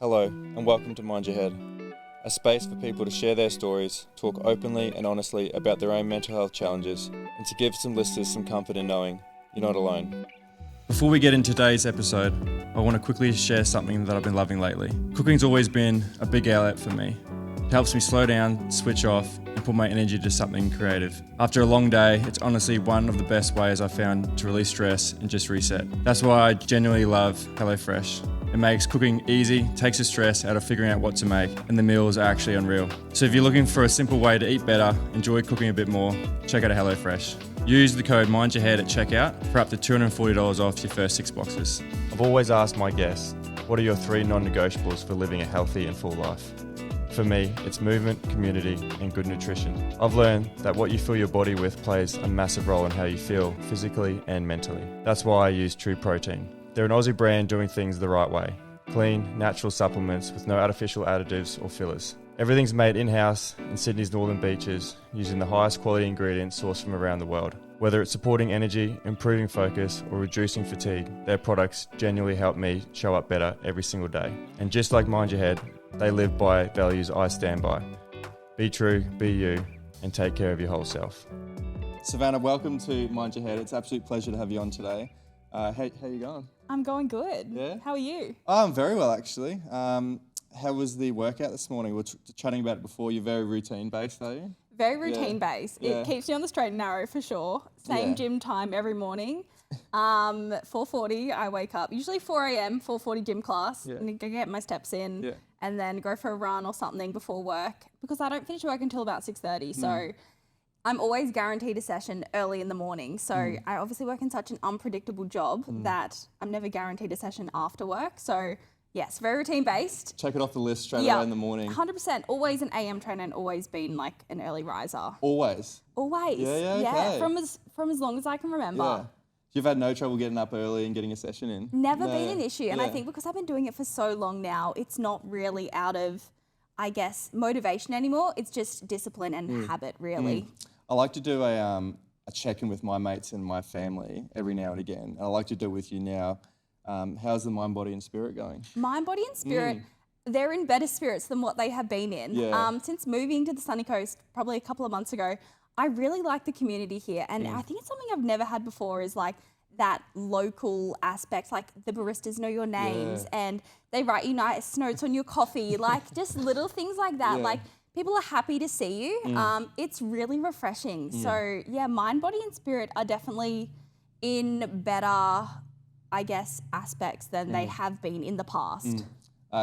Hello, and welcome to Mind Your Head, a space for people to share their stories, talk openly and honestly about their own mental health challenges, and to give some listeners some comfort in knowing you're not alone. Before we get into today's episode, I want to quickly share something that I've been loving lately. Cooking's always been a big outlet for me. It helps me slow down, switch off, and put my energy to something creative. After a long day, it's honestly one of the best ways I've found to release stress and just reset. That's why I genuinely love HelloFresh. It makes cooking easy, takes the stress out of figuring out what to make, and the meals are actually unreal. So if you're looking for a simple way to eat better, enjoy cooking a bit more, check out HelloFresh. Use the code MindYourHead at checkout for up to $240 off your first 6 boxes. I've always asked my guests, what are your 3 non-negotiables for living a healthy and full life? For me, it's movement, community, and good nutrition. I've learned that what you fill your body with plays a massive role in how you feel physically and mentally. That's why I use True Protein. They're an Aussie brand doing things the right way. Clean, natural supplements with no artificial additives or fillers. Everything's made in-house in Sydney's northern beaches using the highest quality ingredients sourced from around the world. Whether it's supporting energy, improving focus, or reducing fatigue, their products genuinely help me show up better every single day. And just like Mind Your Head, they live by values I stand by. Be true, be you, and take care of your whole self. Saavanah, welcome to Mind Your Head. It's an absolute pleasure to have you on today. How you going? I'm going good. Yeah? How are you? Oh, I'm very well, actually. How was the workout this morning? We were chatting about it before. You're very routine-based, are you? Very routine-based. Yeah. It keeps me on the straight and narrow for sure. Same gym time every morning. 4:40, I wake up. Usually 4 a.m., 4:40 gym class. Yeah. And get my steps in. Yeah. And then go for a run or something before work. Because I don't finish work until about 6:30. So I'm always guaranteed a session early in the morning. So I obviously work in such an unpredictable job that I'm never guaranteed a session after work. So yes, very routine based. Check it off the list straight away in the morning. 100%. Always an AM trainer and always been like an early riser. Always? Always. Yeah, okay. From as long as I can remember. Yeah. You've had no trouble getting up early and getting a session in? Never been an issue. And I think because I've been doing it for so long now, it's not really out of, I guess, motivation anymore. It's just discipline and habit, really. I like to do a check-in with my mates and my family every now and again. And I like to do it with you now. How's the mind, body and spirit going? Mind, body and spirit, they're in better spirits than what they have been in. Yeah. Since moving to the sunny coast probably a couple of months ago, I really like the community here. And I think it's something I've never had before is like that local aspect, like the baristas know your names and they write you nice notes on your coffee, like just little things like that. Yeah. Like people are happy to see you. It's really refreshing. So yeah, mind, body and spirit are definitely in better, I guess, aspects than they have been in the past.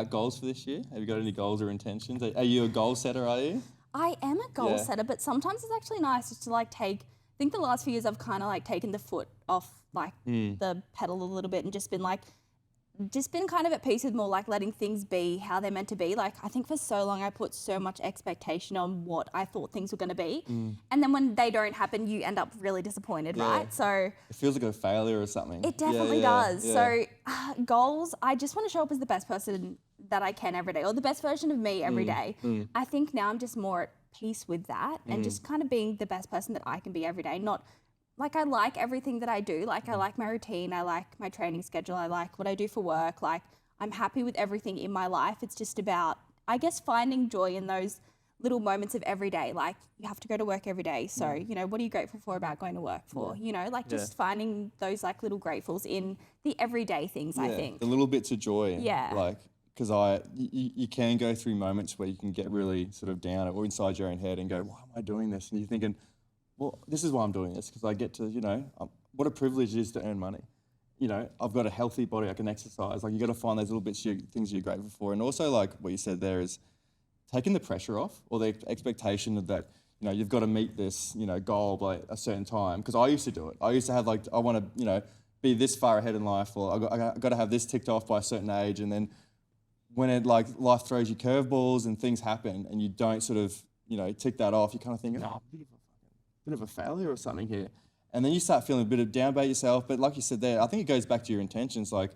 Goals for this year? Have you got any goals or intentions? Are you a goal setter, are you? I am a goal setter, but sometimes it's actually nice just to like I think the last few years I've kind of like taken the foot off like the pedal a little bit and just been kind of at peace with more like letting things be how they're meant to be. Like I think for so long I put so much expectation on what I thought things were going to be. And then when they don't happen, you end up really disappointed, right? So it feels like a failure or something. It definitely does. Yeah. So goals, I just want to show up as the best person that I can every day or the best version of me every day. I think now I'm just more at peace with that and just kind of being the best person that I can be every day. Not like I like everything that I do. Like I like my routine. I like my training schedule. I like what I do for work. Like I'm happy with everything in my life. It's just about, I guess, finding joy in those little moments of every day. Like you have to go to work every day. So, you know, what are you grateful for about going to work for? You know, like just finding those like little gratefuls in the everyday things, I think. The little bits of joy. Yeah. Like, because you can go through moments where you can get really sort of down or inside your own head and go, why am I doing this? And you're thinking, well, this is why I'm doing this, because I get to, you know, what a privilege it is to earn money. You know, I've got a healthy body, I can exercise. Like, you got to find those little bits, things you're grateful for. And also, like what you said there is taking the pressure off or the expectation of that, you know, you've got to meet this, you know, goal by a certain time. Because I used to do it. I used to have, like, I want to, you know, be this far ahead in life, or I got to have this ticked off by a certain age. And then when it, like, life throws you curveballs and things happen and you don't sort of, you know, tick that off, you're kind of thinking, oh, bit of a failure or something here. And then you start feeling a bit of down about yourself. But like you said there, I think it goes back to your intentions. Like,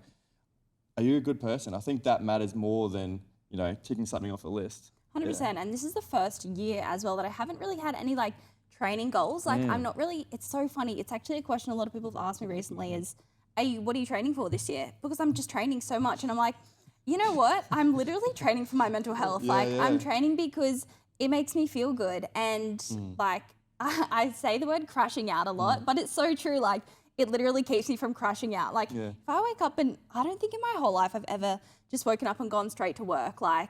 are you a good person? I think that matters more than, you know, ticking something off a list. 100%. And this is the first year as well that I haven't really had any like training goals. Like I'm not really, it's so funny. It's actually a question a lot of people have asked me recently is, what are you training for this year? Because I'm just training so much. And I'm like, You know what? I'm literally training for my mental health. I'm training because it makes me feel good. And like, I say the word crashing out a lot, but it's so true. Like, it literally keeps me from crashing out. Like, if I wake up and I don't think in my whole life I've ever just woken up and gone straight to work. Like,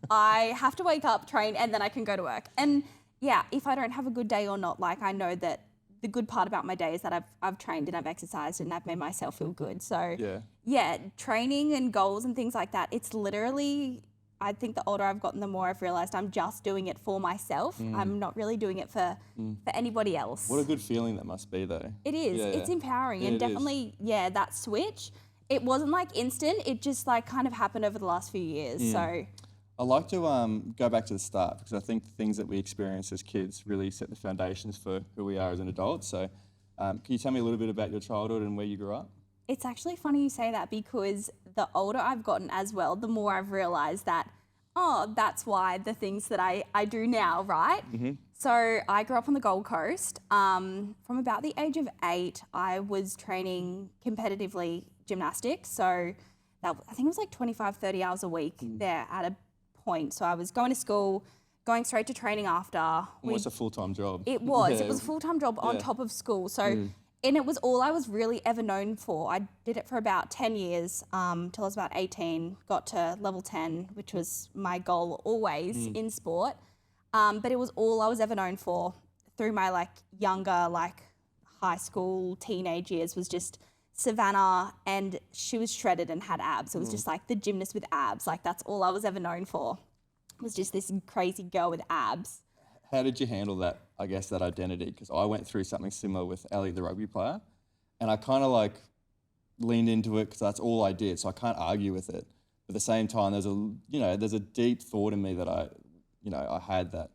I have to wake up, train, and then I can go to work. And yeah, if I don't have a good day or not, like, I know that the good part about my day is that I've trained and I've exercised and I've made myself feel good. So yeah, training and goals and things like that, it's literally, I think the older I've gotten, the more I've realised I'm just doing it for myself. I'm not really doing it for anybody else. What a good feeling that must be, though. It is. It's empowering, and definitely, that switch, it wasn't like instant. It just like kind of happened over the last few years. So I like to go back to the start, because I think the things that we experience as kids really set the foundations for who we are as an adult. So can you tell me a little bit about your childhood and where you grew up? It's actually funny you say that, because the older I've gotten as well, the more I've realised that, that's why the things that I do now, right? So I grew up on the Gold Coast. From about the age of 8, I was training competitively gymnastics. So I think it was like 25, 30 hours a week there at a point. So I was going to school, going straight to training after. Almost a full-time job. It was. It was a full-time job on top of school. So, and it was all I was really ever known for. I did it for about 10 years till I was about 18, got to level 10, which was my goal always in sport. But it was all I was ever known for through my like younger, like high school, teenage years, was just Saavanah, and she was shredded and had abs. It was just like the gymnast with abs. Like, that's all I was ever known for. It was just this crazy girl with abs. How did you handle that, I guess, that identity? Because I went through something similar with Ellie, the rugby player, and I kind of like leaned into it because that's all I did, so I can't argue with it. But at the same time, there's a deep thought in me that I had that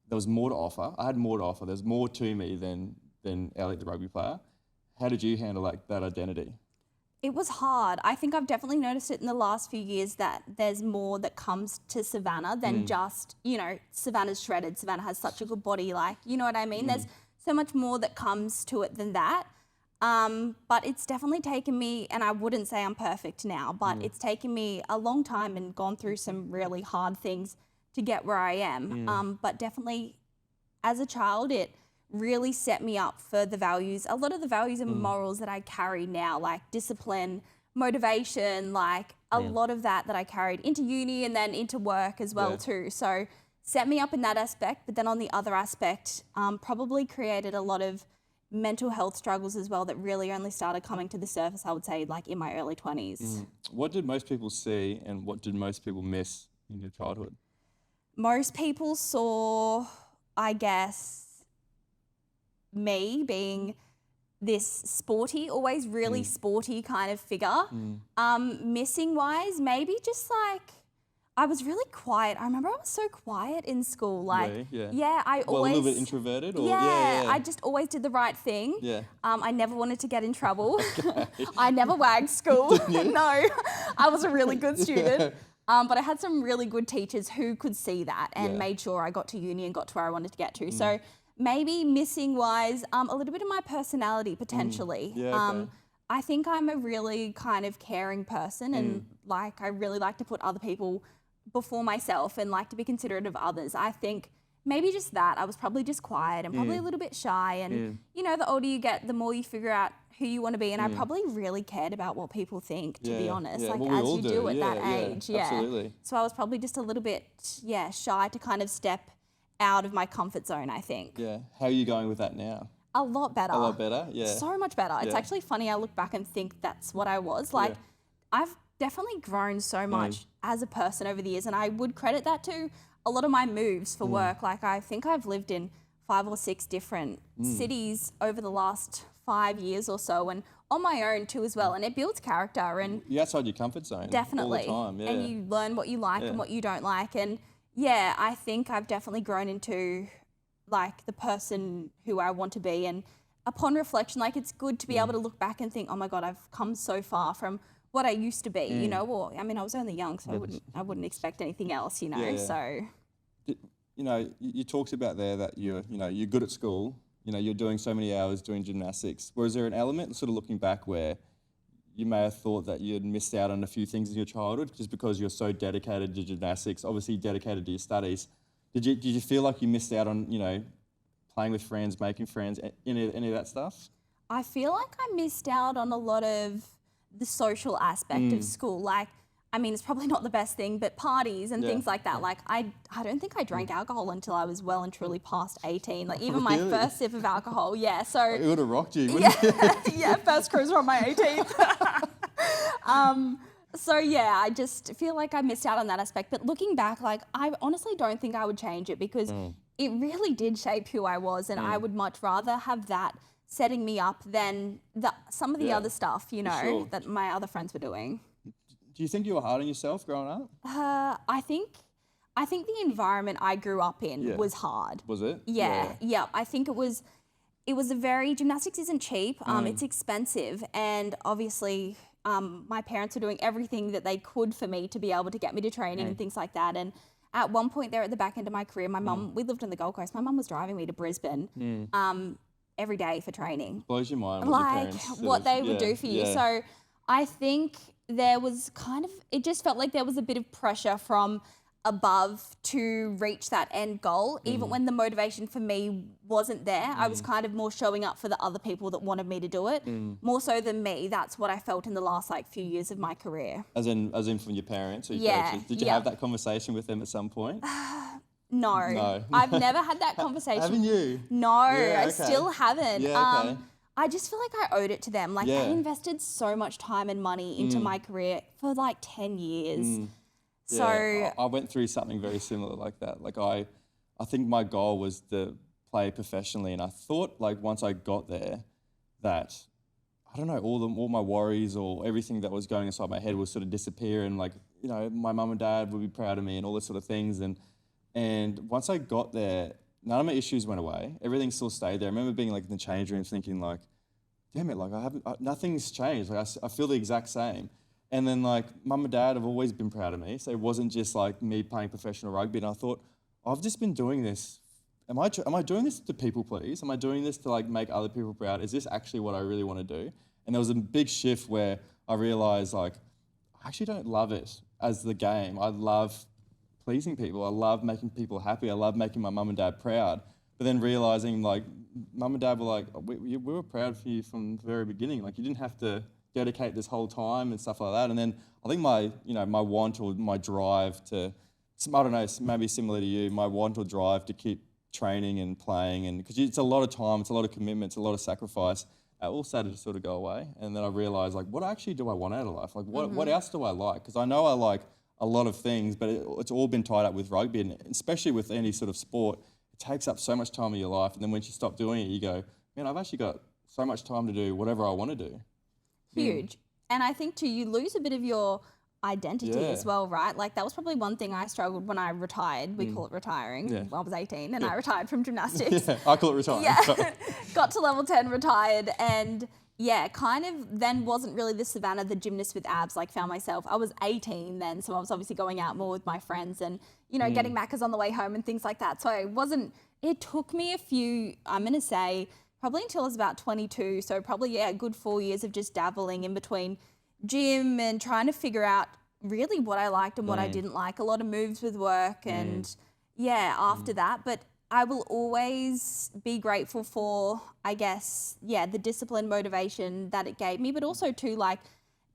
there was more to offer. I had more to offer. There's more to me than Ellie, the rugby player. How did you handle like that identity? It was hard. I think I've definitely noticed it in the last few years that there's more that comes to Saavanah than just, Savannah's shredded. Saavanah has such a good body, like, you know what I mean? There's so much more that comes to it than that. But it's definitely taken me, and I wouldn't say I'm perfect now, but it's taken me a long time and gone through some really hard things to get where I am. But definitely as a child, it really set me up for the values, a lot of the values and morals that I carry now, like discipline, motivation, like a lot of that I carried into uni and then into work as well too. So set me up in that aspect, but then on the other aspect, probably created a lot of mental health struggles as well that really only started coming to the surface, I would say, like in my early 20s. What did most people see and what did most people miss in your childhood? Most people saw, I guess, me being this sporty, always really sporty kind of figure. Missing wise, maybe just like, I was really quiet. I remember I was so quiet in school. Like, I always... a little bit introverted? Or? I just always did the right thing. I never wanted to get in trouble. I never wagged school. No, I was a really good student. But I had some really good teachers who could see that and made sure I got to uni and got to where I wanted to get to. So maybe missing wise, a little bit of my personality potentially. I think I'm a really kind of caring person and like I really like to put other people before myself and like to be considerate of others. I think maybe just that. I was probably just quiet and probably a little bit shy, and the older you get, the more you figure out who you want to be, and I probably really cared about what people think, to be honest, like as you do at that age. Absolutely. So I was probably just a little bit shy to kind of step out of my comfort zone, I think. How are you going with that now? A lot better. A lot better, So much better. It's actually funny, I look back and think that's what I was. Like, I've definitely grown so much as a person over the years, and I would credit that to a lot of my moves for work. Like, I think I've lived in 5 or 6 different cities over the last 5 years or so, and on my own too as well, and it builds character. And you're outside your comfort zone. Definitely. All the time, and you learn what you like and what you don't like. And I think I've definitely grown into like the person who I want to be. And upon reflection, like, it's good to be able to look back and think, oh my God, I've come so far from what I used to be, or I mean, I was only young, so I wouldn't expect anything else, so. You talked about there that you're good at school, you're doing so many hours doing gymnastics. Was there an element, sort of looking back, where you may have thought that you had missed out on a few things in your childhood just because you're so dedicated to gymnastics, obviously dedicated to your studies. Did you feel like you missed out on, playing with friends, making friends, any of that stuff? I feel like I missed out on a lot of the social aspect of school. Like, I mean, it's probably not the best thing, but parties and things like that. Like, I don't think I drank alcohol until I was well and truly past 18. Like, even my first sip of alcohol, so... It would have rocked you, wouldn't it? Yeah, first cruise on my 18th. I just feel like I missed out on that aspect. But looking back, like, I honestly don't think I would change it because it really did shape who I was, and I would much rather have that setting me up than some of the other stuff, that my other friends were doing. Do you think you were hard on yourself growing up? I think the environment I grew up in was hard. Was it? Yeah. I think it was a very, gymnastics isn't cheap. It's expensive, and obviously my parents were doing everything that they could for me to be able to get me to training and things like that. And at one point there at the back end of my career, my mum, we lived on the Gold Coast. My mum was driving me to Brisbane every day for training. Blows your mind what they would do for you. So I think there was it just felt like there was a bit of pressure from above to reach that end goal. Even when the motivation for me wasn't there, I was kind of more showing up for the other people that wanted me to do it, more so than me. That's what I felt in the last few years of my career. As in from your parents or your coaches? Did you have that conversation with them at some point? No. I've never had that conversation. Haven't you? No, I still haven't. Yeah, okay. I just feel like I owed it to them. They invested so much time and money into my career for 10 years. So I went through something very similar like that. I think my goal was to play professionally, and I thought once I got there that, I don't know, all my worries or everything that was going inside my head would sort of disappear, and my mum and dad would be proud of me and all this sort of things. And once I got there, none of my issues went away. Everything still stayed there. I remember being in the change room thinking damn it, nothing's changed. I feel the exact same. And then mum and dad have always been proud of me. So it wasn't just me playing professional rugby. And I thought, I've just been doing this. Am I doing this to people please? Am I doing this to make other people proud? Is this actually what I really want to do? And there was a big shift where I realized I actually don't love it as the game. I love pleasing people. I love making people happy. I love making my mum and dad proud. But then realizing mum and dad were we were proud for you from the very beginning. You didn't have to dedicate this whole time and stuff like that. And then I think my want or my drive to, I don't know, maybe similar to you, my want or drive to keep training and playing, and because it's a lot of time, it's a lot of commitment, it's a lot of sacrifice, all started to sort of go away. And then I realized what actually do I want out of life? What else do I like? Because I know I like a lot of things, but it's all been tied up with rugby, and especially with any sort of sport, it takes up so much time of your life. And then once you stop doing it, you go, man, I've actually got so much time to do whatever I want to do. Huge. And I think too, you lose a bit of your identity as well, right? That was probably one thing I struggled when I retired. We call it retiring. Yeah. Well, I was 18 and I retired from gymnastics. Yeah, I call it retiring. Yeah. Got to level 10, retired, and kind of then wasn't really the Saavanah, the gymnast with abs, found myself. I was 18 then, so I was obviously going out more with my friends and, getting Maccas on the way home and things like that. So it took me I'm going to say, probably until I was about 22. So probably, a good 4 years of just dabbling in between gym and trying to figure out really what I liked and what I didn't like. A lot of moves with work and after that. But I will always be grateful for, I guess, the discipline, motivation that it gave me, but also too,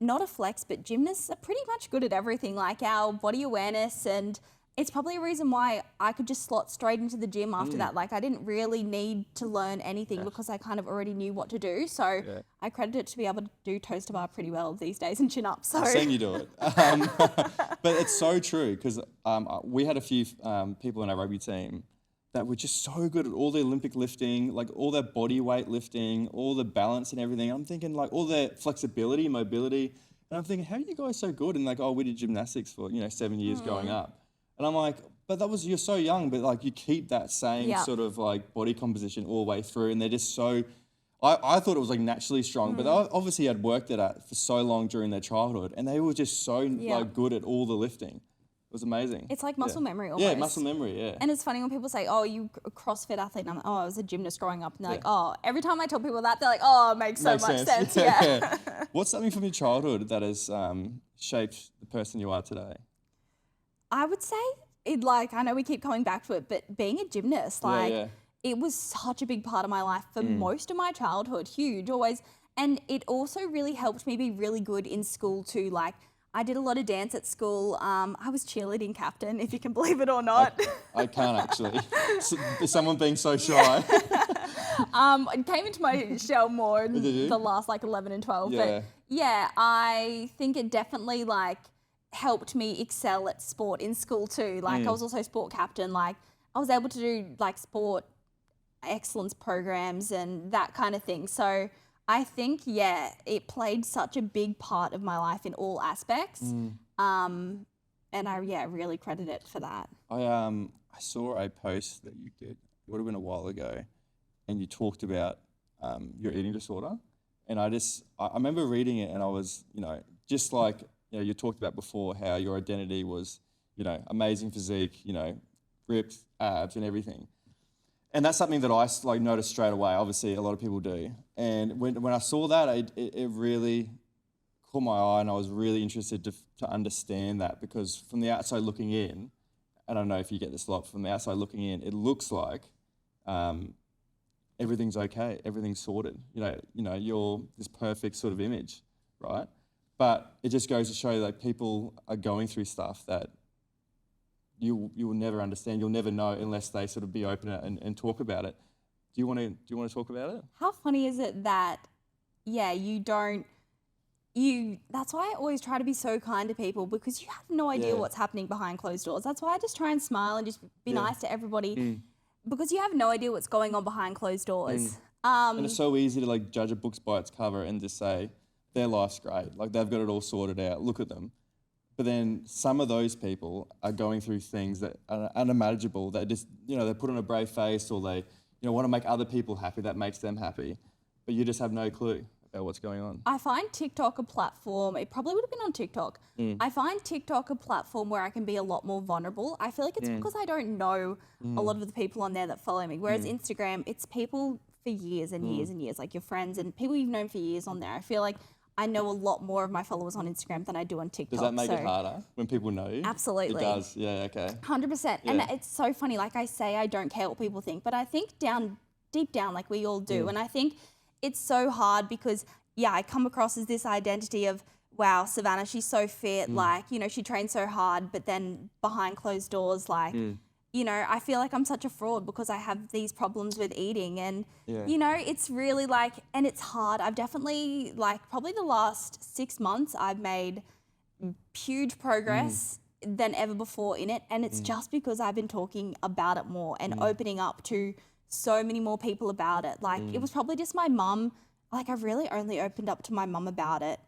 not a flex, but gymnasts are pretty much good at everything, our body awareness, and it's probably a reason why I could just slot straight into the gym after that. I didn't really need to learn anything because I kind of already knew what to do. So I credit it to be able to do toes to bar pretty well these days and chin up. So I've seen you do it. But it's so true because we had a few people in our rugby team that were just so good at all the Olympic lifting, all their body weight lifting, all the balance and everything. I'm thinking all their flexibility, mobility. And I'm thinking, how are you guys so good? And we did gymnastics for, 7 years growing up. And I'm but you're so young, but you keep that same sort of body composition all the way through. And they're just so, I thought it was naturally strong, but they obviously had worked at it for so long during their childhood. And they were just so good at all the lifting. was amazing. It's like muscle memory almost. Yeah, muscle memory, yeah. And it's funny when people say, oh, you a CrossFit athlete. And I'm like, oh, I was a gymnast growing up. And they're like, oh, every time I tell people that, they're like, oh, it makes so much sense. Yeah. What's something from your childhood that has shaped the person you are today? I would say I know we keep coming back to it, but being a gymnast, it was such a big part of my life for most of my childhood, huge, always. And it also really helped me be really good in school too. Like, I did a lot of dance at school. I was cheerleading captain, if you can believe it or not. I can't actually. Someone being so shy. I came into my shell more in the last 11 and 12. Yeah. But yeah, I think it definitely helped me excel at sport in school too. I was also sport captain. I was able to do sport excellence programs and that kind of thing. So I think, it played such a big part of my life in all aspects. And I really credit it for that. I saw a post that you did, it would have been a while ago, and you talked about your eating disorder. And I remember reading it, and I was, just like, you talked about before, how your identity was, amazing physique, ripped abs and everything. And that's something that I noticed straight away. Obviously, a lot of people do. And when I saw that, it really caught my eye, and I was really interested to understand that, because from the outside looking in, I don't know if you get this a lot, from the outside looking in, it looks like everything's okay, everything's sorted. You're this perfect sort of image, right? But it just goes to show that people are going through stuff that you will never understand. You'll never know unless they sort of be open and talk about it. Do you want to talk about it? How funny is it that, that's why I always try to be so kind to people, because you have no idea what's happening behind closed doors. That's why I just try and smile and just be nice to everybody, because you have no idea what's going on behind closed doors. And it's so easy to judge a book by its cover and just say, their life's great. They've got it all sorted out. Look at them. But then some of those people are going through things that are unimaginable, that just, they put on a brave face, or they, want to make other people happy, that makes them happy. But you just have no clue about what's going on. I find TikTok a platform, it probably would have been on TikTok. I find TikTok a platform where I can be a lot more vulnerable. I feel like it's because I don't know a lot of the people on there that follow me. Whereas Instagram, it's people for years and years and years, like your friends and people you've known for years on there. I feel like I know a lot more of my followers on Instagram than I do on TikTok. Does that make it harder when people know you? Absolutely. It does, yeah, okay. 100%. Yeah. And it's so funny, like I say, I don't care what people think, but I think deep down, we all do. And I think it's so hard because, I come across as this identity of, wow, Saavanah, she's so fit, she trains so hard, but then behind closed doors, I feel like I'm such a fraud because I have these problems with eating, and, it's really and it's hard. I've definitely, probably the last 6 months, I've made huge progress than ever before in it. And it's just because I've been talking about it more and opening up to so many more people about it. It was probably just my mum. I've really only opened up to my mum about it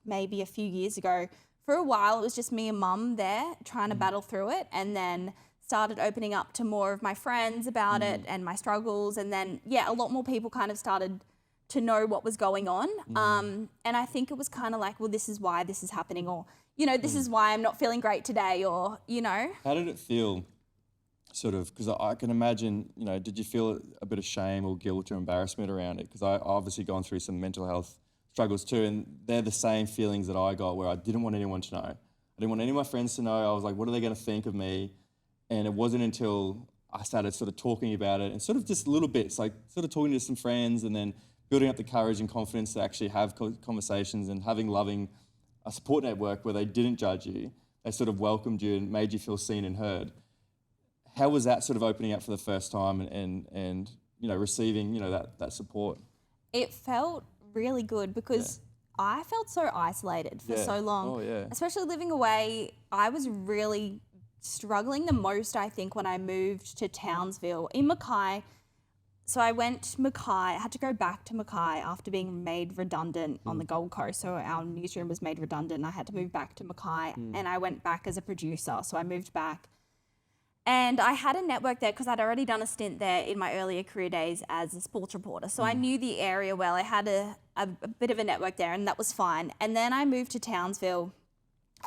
maybe a few years ago. For a while, it was just me and mum there trying to battle through it, and then started opening up to more of my friends about it and my struggles. And then, a lot more people kind of started to know what was going on. And I think it was kind of well, this is why this is happening, or, this is why I'm not feeling great today, or, How did it feel, sort of, because I can imagine, did you feel a bit of shame or guilt or embarrassment around it? Because I obviously gone through some mental health struggles too, and they're the same feelings that I got, where I didn't want anyone to know. I didn't want any of my friends to know. I was like, what are they going to think of me? And it wasn't until I started sort of talking about it, and sort of just little bits, sort of talking to some friends, and then building up the courage and confidence to actually have conversations, and having a support network where they didn't judge you. They sort of welcomed you and made you feel seen and heard. How was that sort of opening up for the first time and receiving, that support? It felt really good because I felt so isolated for so long. Oh, yeah. Especially living away, I was really struggling the most, I think, when I moved to Townsville in Mackay. So I went to Mackay. I had to go back to Mackay after being made redundant on the Gold Coast. So our newsroom was made redundant, and I had to move back to Mackay. And I went back as a producer. So I moved back. And I had a network there because I'd already done a stint there in my earlier career days as a sports reporter. So I knew the area well. I had a bit of a network there, and that was fine. And then I moved to Townsville,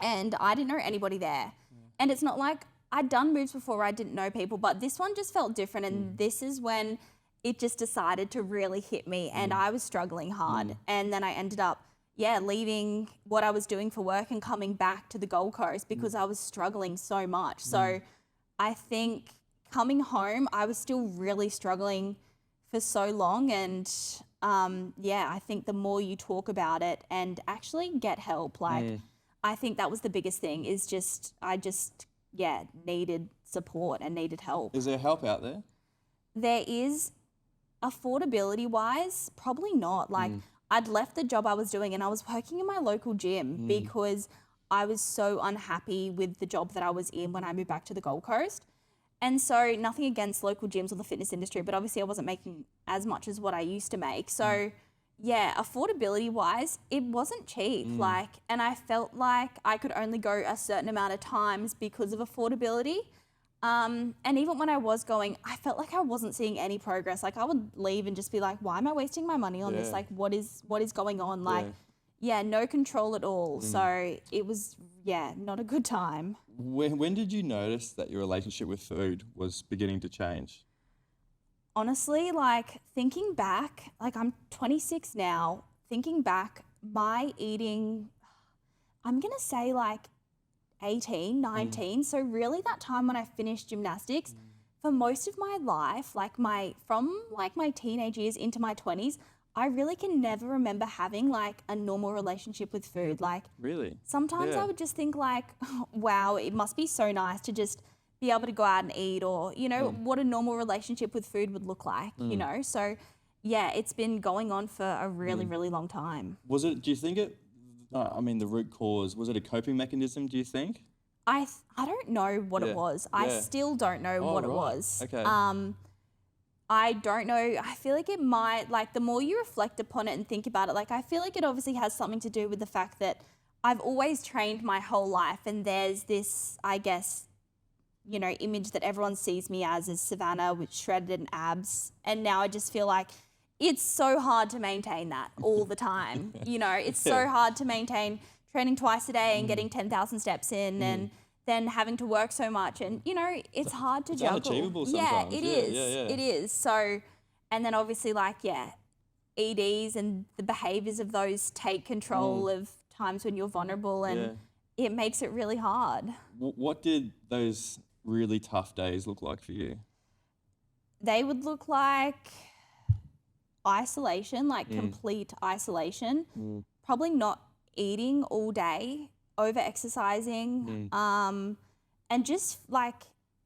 and I didn't know anybody there. And it's not like I'd done moves before where I didn't know people, but this one just felt different. And this is when it just decided to really hit me, and I was struggling hard. And then I ended up, leaving what I was doing for work and coming back to the Gold Coast because I was struggling so much. So I think coming home, I was still really struggling for so long. And I think the more you talk about it and actually get help, like I think that was the biggest thing, is just, I just needed support and needed help. Is there help out there? There is. Affordability wise, probably not. Like I'd left the job I was doing and I was working in my local gym because I was so unhappy with the job that I was in when I moved back to the Gold Coast. And so nothing against local gyms or the fitness industry, but obviously I wasn't making as much as what I used to make. So affordability wise, it wasn't cheap. And I felt like I could only go a certain amount of times because of affordability. And even when I was going, I felt like I wasn't seeing any progress. Like I would leave and just be like, why am I wasting my money on this? Like what is going on? Like, no control at all. So it was, not a good time. When did you notice that your relationship with food was beginning to change? Honestly, like thinking back, like I'm 26 now, thinking back, my eating, I'm going to say like 18, 19. So really that time when I finished gymnastics, for most of my life, from my teenage years into my 20s, I really can never remember having like a normal relationship with food. Like really, sometimes I would just think like, wow, it must be so nice to just be able to go out and eat, or, what a normal relationship with food would look like, So it's been going on for a really, really long time. Do you think the root cause, was it a coping mechanism, do you think? I don't know what it was. I still don't know what it was. Okay. I don't know. I feel like it might, like the more you reflect upon it and think about it, like I feel like it obviously has something to do with the fact that I've always trained my whole life, and there's this, I guess, image that everyone sees me as is Saavanah with shredded and abs. And now I just feel like it's so hard to maintain that all the time. It's so hard to maintain training twice a day and getting 10,000 steps in and then having to work so much. And, it's hard to juggle. It's unachievable sometimes. It is. It is. So, and then obviously EDs and the behaviours of those take control of times when you're vulnerable, and it makes it really hard. What did those really tough days look like for you? They would look like isolation, like complete isolation. Probably not eating all day, over exercising, and just like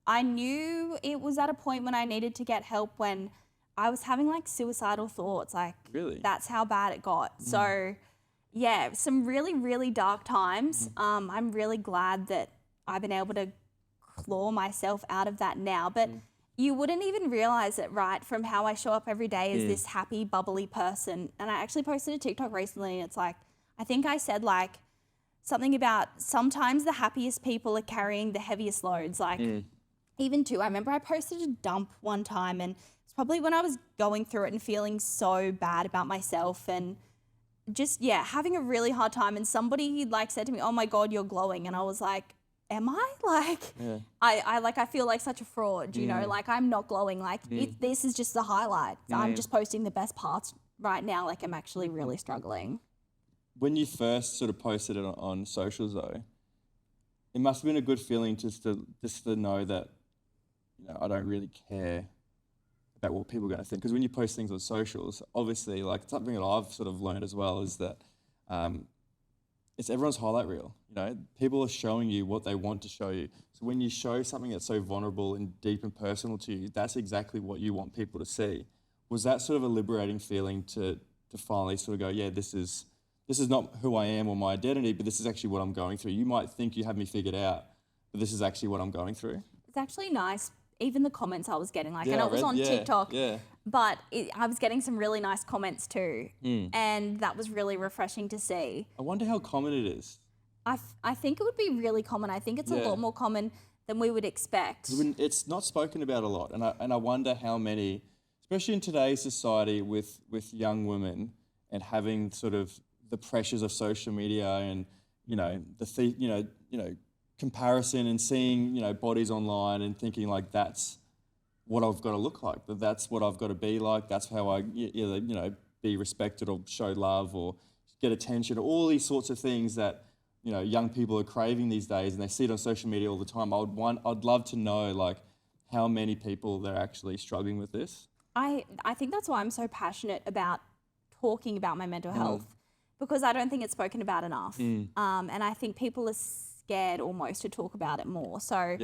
I knew it was at a point when I needed to get help, when I was having like suicidal thoughts. Like really, that's how bad it got. So some really, really dark times. I'm really glad that I've been able to claw myself out of that now, but you wouldn't even realize it, right, from how I show up every day as this happy, bubbly person. And I actually posted a TikTok recently, and it's like, I think I said like something about sometimes the happiest people are carrying the heaviest loads. Like even too, I remember I posted a dump one time, and it's probably when I was going through it and feeling so bad about myself and just, having a really hard time. And somebody like said to me, oh my God, you're glowing. And I was like, am I? Like, I feel like such a fraud, like I'm not glowing. Like this is just the highlight. I'm just posting the best parts right now. Like I'm actually really struggling. When you first sort of posted it on socials though, it must have been a good feeling just to know that, I don't really care about what people are going to think. Because when you post things on socials, obviously, like something that I've sort of learned as well is that it's everyone's highlight reel. People are showing you what they want to show you. So when you show something that's so vulnerable and deep and personal to you, that's exactly what you want people to see. Was that sort of a liberating feeling to finally sort of go, this is not who I am or my identity, but this is actually what I'm going through. You might think you have me figured out, but this is actually what I'm going through. It's actually nice. Even the comments I was getting, like, I know it was on TikTok, but I was getting some really nice comments too. And that was really refreshing to see. I wonder how common it is. I think it would be really common. I think it's a lot more common than we would expect. It's not spoken about a lot. And I wonder how many, especially in today's society with young women and having sort of the pressures of social media and, comparison and seeing, bodies online and thinking like that's what I've got to look like, that's what I've got to be like, that's how I either, be respected or show love or get attention, all these sorts of things that, young people are craving these days, and they see it on social media all the time. I'd love to know like how many people they're actually struggling with this. I think that's why I'm so passionate about talking about my mental health, because I don't think it's spoken about enough. And I think people are scared almost to talk about it more. So,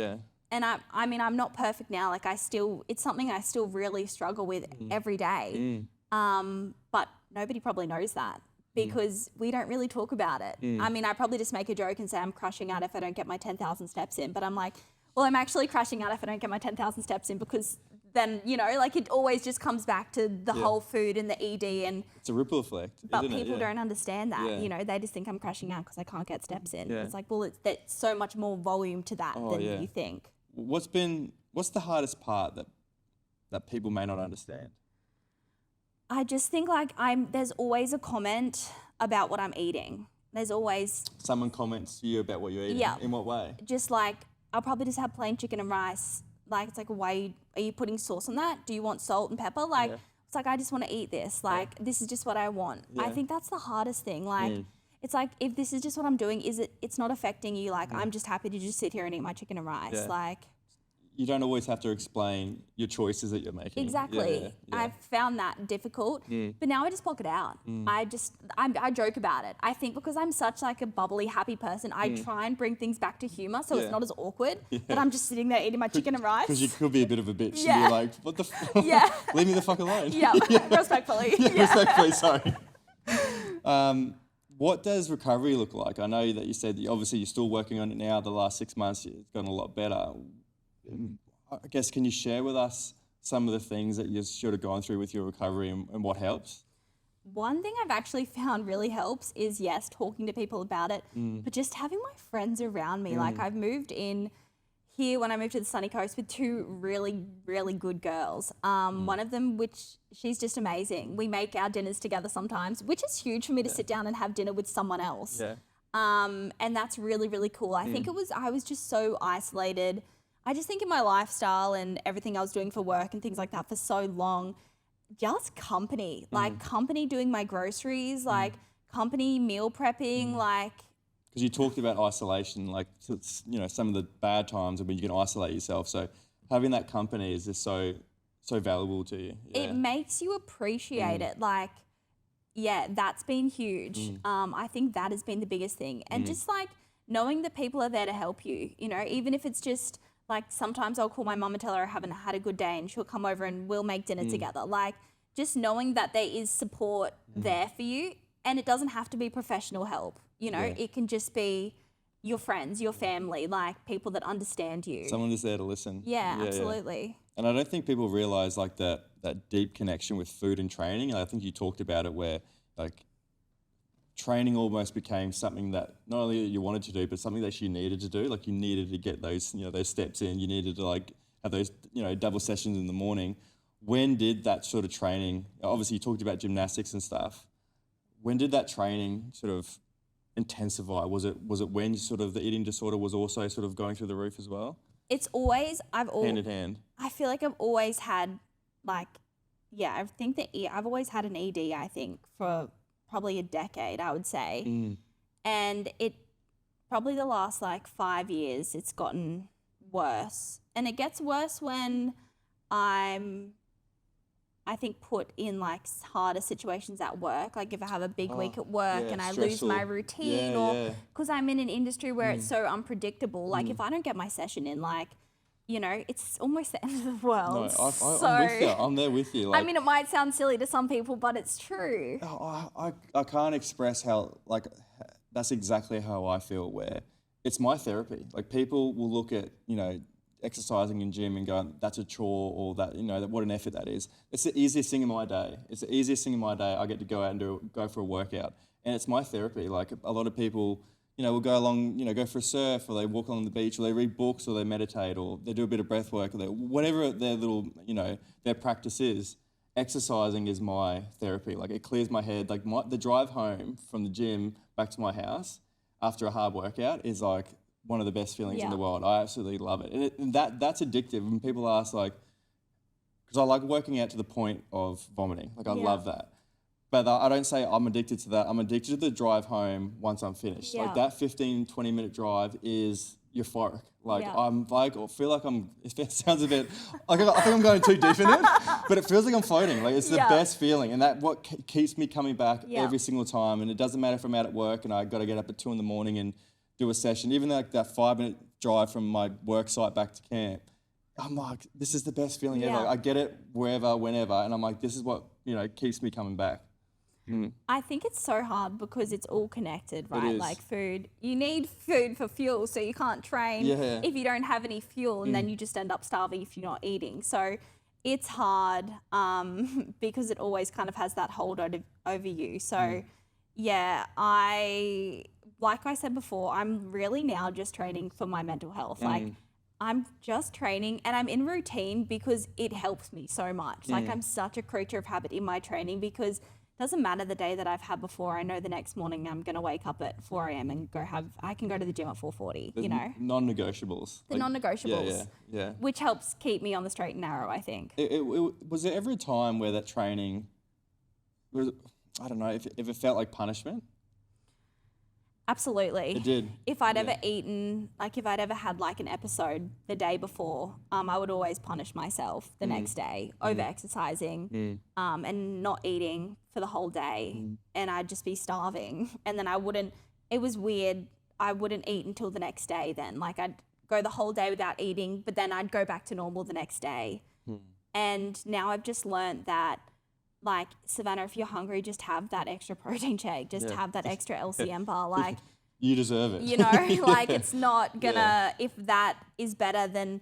and I mean, I'm not perfect now. Like it's something I still really struggle with every day. But nobody probably knows that because we don't really talk about it. I mean, I probably just make a joke and say I'm crashing out if I don't get my 10,000 steps in. But I'm like, well, I'm actually crashing out if I don't get my 10,000 steps in, because then, like it always just comes back to the whole food and the ED. And it's a ripple effect. But people don't understand that. They just think I'm crashing out because I can't get steps in. It's like, well, there's so much more volume to that than you think. What's the hardest part that people may not understand? I just think like there's always a comment about what I'm eating. There's always... Someone comments to you about what you're eating? Yeah. In what way? Just like, I'll probably just have plain chicken and rice. Like, it's like, why are you putting sauce on that? Do you want salt and pepper? Like, it's like, I just want to eat this. Like, this is just what I want. I think that's the hardest thing. Like, it's like, if this is just what I'm doing, it's not affecting you. Like, I'm just happy to just sit here and eat my chicken and rice. Like... You don't always have to explain your choices that you're making. Exactly. I've found that difficult, but now I just block it out. I joke about it. I think because I'm such like a bubbly, happy person, I try and bring things back to humour so it's not as awkward that I'm just sitting there eating my chicken and rice. Because you could be a bit of a bitch and be like, what the fuck? Leave me the fuck alone. Respectfully. Respectfully, sorry. What does recovery look like? I know that you said that obviously you're still working on it now. The last 6 months, it's gotten a lot better. I guess, can you share with us some of the things that you've sort of gone through with your recovery and what helps? One thing I've actually found really helps is, talking to people about it, but just having my friends around me. Like, I've moved in here when I moved to the sunny coast with two really, really good girls. One of them, which she's just amazing. We make our dinners together sometimes, which is huge for me to sit down and have dinner with someone else. And that's really, really cool. I think I was just so isolated. I just think in my lifestyle and everything I was doing for work and things like that for so long, just company, like company doing my groceries, like company meal prepping, like... Because you talked about isolation, like, some of the bad times when you can isolate yourself. So having that company is just so valuable to you. It makes you appreciate it. Like, that's been huge. I think that has been the biggest thing. And just like knowing that people are there to help you, even if it's just... Like, sometimes I'll call my mum and tell her I haven't had a good day and she'll come over and we'll make dinner together. Like, just knowing that there is support there for you, and it doesn't have to be professional help, It can just be your friends, your family, like people that understand you. Someone is there to listen. Yeah, absolutely. Yeah. And I don't think people realise, like, that deep connection with food and training. I think you talked about it where, like, training almost became something that not only you wanted to do, but something that you needed to do. Like, you needed to get those, those steps in. You needed to like have those, double sessions in the morning. When did that sort of training? Obviously, you talked about gymnastics and stuff. When did that training sort of intensify? Was it when sort of the eating disorder was also sort of going through the roof as well? It's always hand in hand. I feel like I've always had I think that I've always had an ED. I think for probably a decade, I would say. And it probably the last 5 years, it's gotten worse. And it gets worse when I'm, I think, put in harder situations at work. Like if I have a big week at work and I lose my routine, or because I'm in an industry where it's so unpredictable. Like if I don't get my session in, it's almost the end of the world. No, I'm with you. I'm there with you. I mean, it might sound silly to some people, but it's true. I can't express how, that's exactly how I feel, where it's my therapy. Like, people will look at, exercising in gym and go, that's a chore, or that, what an effort that is. It's the easiest thing in my day. It's the easiest thing in my day. I get to go out and go for a workout. And it's my therapy. Like, a lot of people... will go along, go for a surf, or they walk along the beach, or they read books, or they meditate, or they do a bit of breath work, or whatever their little, their practice is. Exercising is my therapy. Like, it clears my head. Like, the drive home from the gym back to my house after a hard workout is one of the best feelings in the world. I absolutely love it. And that's addictive. When people ask, like, because I like working out to the point of vomiting. Like, I love that. But I don't say I'm addicted to that. I'm addicted to the drive home once I'm finished. Like, that 15, 20-minute drive is euphoric. Like, I'm like, I feel like it sounds a bit, like, I think I'm going too deep in it, but it feels like I'm floating. Like, it's the best feeling. And that what keeps me coming back every single time. And it doesn't matter if I'm out at work and I got to get up at 2 a.m. and do a session. Even like that 5-minute drive from my work site back to camp, I'm like, this is the best feeling ever. Like, I get it wherever, whenever. And I'm like, this is what, keeps me coming back. I think it's so hard because it's all connected, right? Like food, you need food for fuel, so you can't train if you don't have any fuel, and then you just end up starving if you're not eating. So it's hard because it always kind of has that hold over you. So like I said before, I'm really now just training for my mental health. Like, I'm just training and I'm in routine because it helps me so much. Like, I'm such a creature of habit in my training because doesn't matter the day that I've had before. I know the next morning I'm going to wake up at 4 a.m. and I can go to the gym at 4:40, Non-negotiables. The non-negotiables. Yeah. Which helps keep me on the straight and narrow, I think. Was there ever a time where that training was, I don't know, if it felt like punishment? Absolutely. It did. If I'd ever eaten, like if I'd ever had like an episode the day before, I would always punish myself the next day, over-exercising and not eating for the whole day. And I'd just be starving. And then it was weird, I wouldn't eat until the next day then. Like, I'd go the whole day without eating, but then I'd go back to normal the next day. And now I've just learned that, like, Saavanah, if you're hungry, just have that extra protein shake. Just have that extra LCM bar. Like, you deserve it. Like, it's not gonna, if that is better than,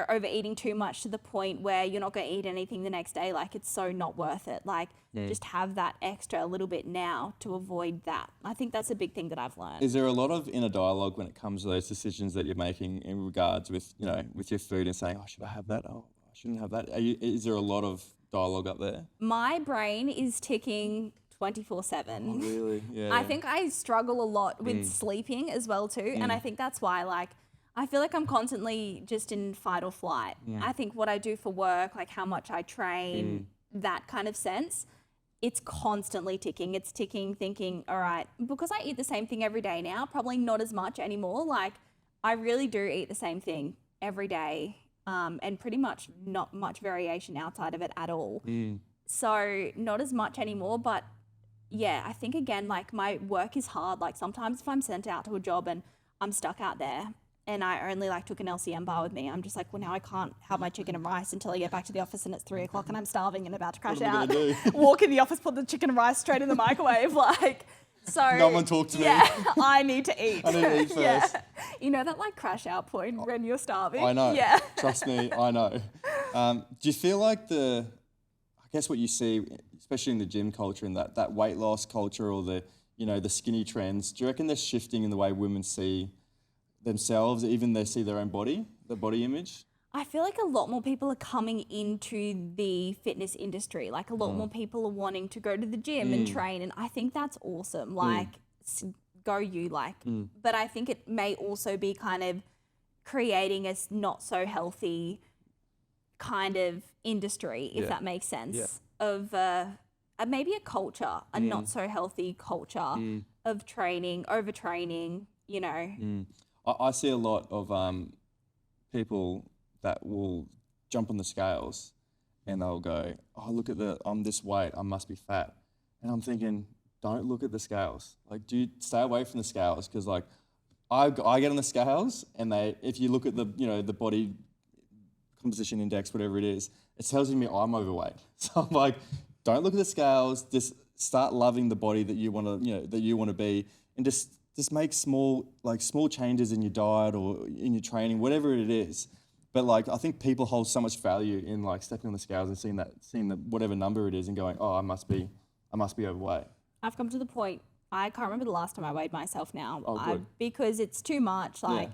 overeating too much to the point where you're not gonna eat anything the next day, like, it's so not worth it. Like, just have that extra a little bit now to avoid that. I think that's a big thing that I've learned. Is there a lot of inner dialogue when it comes to those decisions that you're making in regards with, with your food and saying, oh, should I have that? Oh, I shouldn't have that. Is there a lot of dialogue up there? My brain is ticking 24/7. Oh, really? Yeah. I think I struggle a lot with sleeping as well too, and I think that's why, like, I feel like I'm constantly just in fight or flight. I think what I do for work, like how much I train, that kind of sense, it's constantly ticking. It's ticking, thinking, all right, because I eat the same thing every day now, probably not as much anymore. Like, I really do eat the same thing every day. And pretty much not much variation outside of it at all. So not as much anymore, but yeah, I think again, like, my work is hard. Like, sometimes if I'm sent out to a job and I'm stuck out there and I only like took an LCM bar with me, I'm just like, well, now I can't have my chicken and rice until I get back to the office and it's 3 o'clock and I'm starving and about to crash out. Walk in the office, put the chicken and rice straight in the microwave. Like, so no one talk to me. Yeah, I need to eat. I need to eat first. You know that, like, crash out point when you're starving? I know. Yeah. Trust me, I know. Do you feel like I guess what you see, especially in the gym culture and that weight loss culture or the skinny trends, do you reckon they're shifting in the way women see themselves, even they see their own body, the body image? I feel like a lot more people are coming into the fitness industry. Like, a lot more people are wanting to go to the gym and train, and I think that's awesome. Like, go you, like. But I think it may also be kind of creating a not so healthy kind of industry, if that makes sense, of maybe a culture, a not so healthy culture of training, overtraining, I see a lot of people that will jump on the scales and they'll go, oh, look at I'm this weight, I must be fat. And I'm thinking, don't look at the scales. Like, stay away from the scales, because, like, I get on the scales and if you look at the, the body composition index, whatever it is, it tells me I'm overweight. So I'm like, don't look at the scales, just start loving the body that you want to, be, and just make small changes in your diet or in your training, whatever it is. But, like, I think people hold so much value in, like, stepping on the scales and seeing that whatever number it is and going, oh, I must be overweight. I've come to the point, I can't remember the last time I weighed myself now. Oh, good. Because it's too much. Like,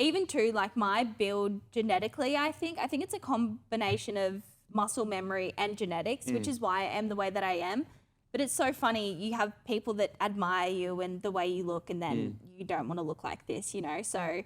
even too, like, my build genetically, I think it's a combination of muscle memory and genetics, which is why I am the way that I am. But it's so funny. You have people that admire you and the way you look, and then you don't want to look like this, you know? So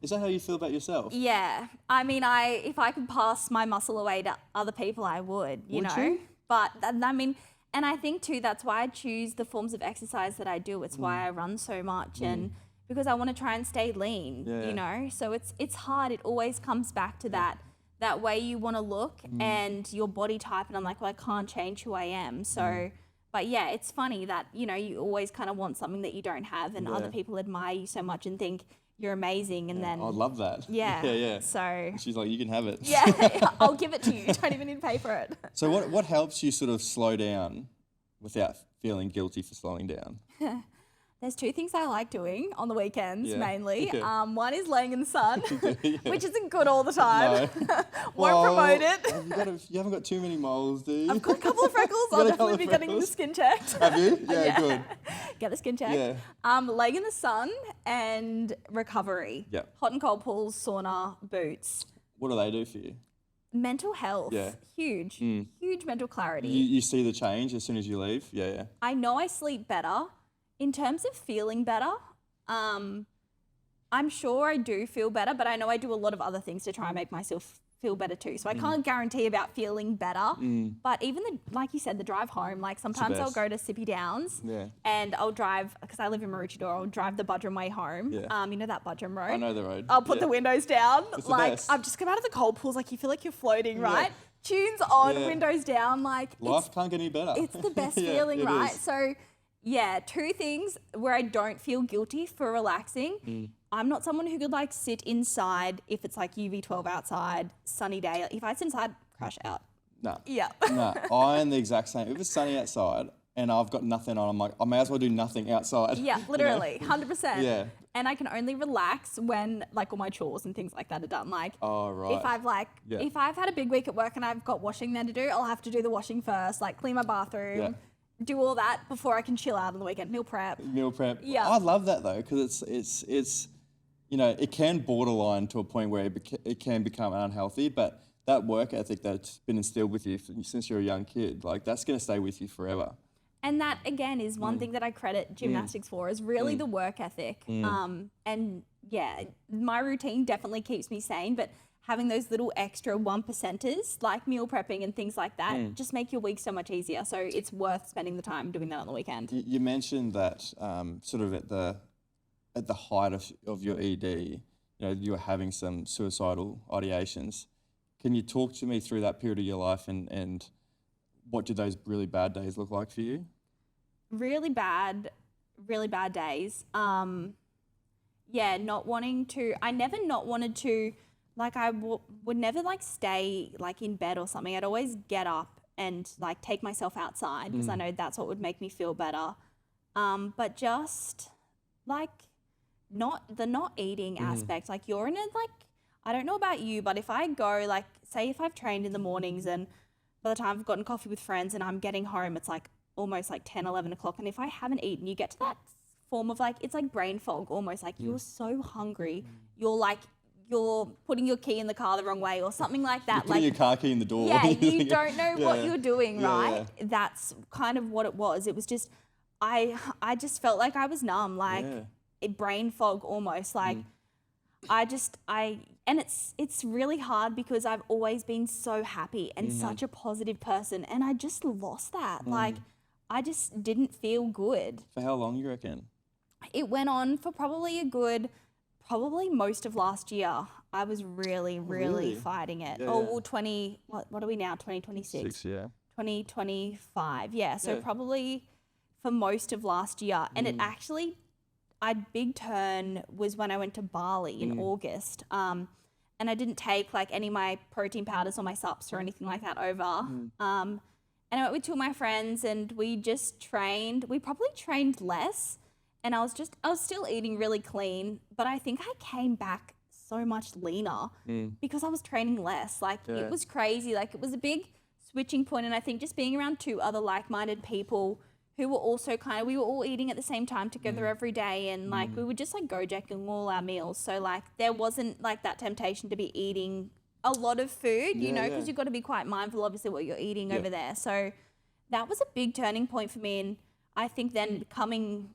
Is that how you feel about yourself? yeah. I mean, if I could pass my muscle away to other people, I would, you know? You? But I mean, and I think too, that's why I choose the forms of exercise that I do. It's why I run so much and because I want to try and stay lean, you know? So it's hard. It always comes back to that way you want to look and your body type. And I'm like, well, I can't change who I am. So, but yeah, it's funny that, you know, you always kind of want something that you don't have and other people admire you so much and think you're amazing. And then I love that. Yeah. Yeah. So She's like, you can have it. yeah, I'll give it to you. You don't even need to pay for it. So what helps you sort of slow down without feeling guilty for slowing down? There's two things I like doing on the weekends mainly. Yeah. One is laying in the sun, which isn't good all the time. No. Won't promote it. You haven't got too many moles, do you? I've got a couple of freckles. I'll definitely be getting the skin checked. Have you? Yeah, good. Get the skin checked. Yeah. Laying in the sun and recovery. Yeah. Hot and cold pools, sauna, boots. What do they do for you? Mental health. Yeah. Huge. Huge mental clarity. You see the change as soon as you leave? Yeah. I know I sleep better. In terms of feeling better, I'm sure I do feel better, but I know I do a lot of other things to try and make myself feel better too. So I can't guarantee about feeling better, but even like you said, the drive home, like sometimes I'll go to Sippy Downs and I'll drive, because I live in Maroochydore, I'll drive the Budrum Way home. Yeah. You know that Budrum Road? I know the road. I'll put the windows down. It's like the best. I've just come out of the cold pools, like you feel like you're floating, right? Tunes on, windows down, like Life can't get any better. it's the best feeling, right? Is. So yeah, two things where I don't feel guilty for relaxing. I'm not someone who could like sit inside if it's like UV12 outside, sunny day. If I sit inside, crash out. No. Yeah. No, I am the exact same. If it's sunny outside and I've got nothing on, I'm like, I may as well do nothing outside. Yeah, literally, 100%. Yeah. And I can only relax when like all my chores and things like that are done. Like, if I've if I've had a big week at work and I've got washing then to do, I'll have to do the washing first, like clean my bathroom. Do all that before I can chill out on the weekend. Meal prep. Yeah. I love that though, because it's you know, it can borderline to a point where it can become unhealthy, but that work ethic that's been instilled with you since you're a young kid, like that's going to stay with you forever. And that again is one thing that I credit gymnastics for, is really the work ethic. And yeah, my routine definitely keeps me sane, but having those little extra 1%ers like meal prepping and things like that just make your week so much easier. So it's worth spending the time doing that on the weekend. You mentioned that sort of at the height of your ED, you know, you were having some suicidal ideations. Can you talk to me through that period of your life and what did those really bad days look like for you? Really bad days. Yeah, not wanting to, I never not wanted to, like I would never like stay like in bed or something. I'd always get up and like take myself outside because I know that's what would make me feel better. But just like not eating aspect, like you're in a like, I don't know about you, but if I go like, say if I've trained in the mornings and by the time I've gotten coffee with friends and I'm getting home, it's like almost like 10, 11 o'clock. And if I haven't eaten, you get to that form of like, it's like brain fog almost, like you're so hungry. You're putting your key in the car the wrong way or something like that. You're putting your car key in the door. Yeah, you don't know what you're doing, right? Yeah. That's kind of what it was. It was just, I just felt like I was numb, like brain fog almost. Like and it's really hard because I've always been so happy and such a positive person, and I just lost that. Like I just didn't feel good. For how long you reckon? It went on for probably most of last year. I was really fighting it. Yeah, well, what are we now? 2026. 2025. Yeah. So probably for most of last year. And it actually, big turn was when I went to Bali in August. And I didn't take like any of my protein powders or my sups or anything like that over. And I went with two of my friends and we just trained. We probably trained less. And I was still eating really clean, but I think I came back so much leaner because I was training less. Like it was crazy. Like it was a big switching point. And I think just being around two other like-minded people who were also we were all eating at the same time together every day. And like, we would just like go-jacking all our meals. So like there wasn't like that temptation to be eating a lot of food, you know, because you've got to be quite mindful, obviously, what you're eating over there. So That was a big turning point for me, and I think then coming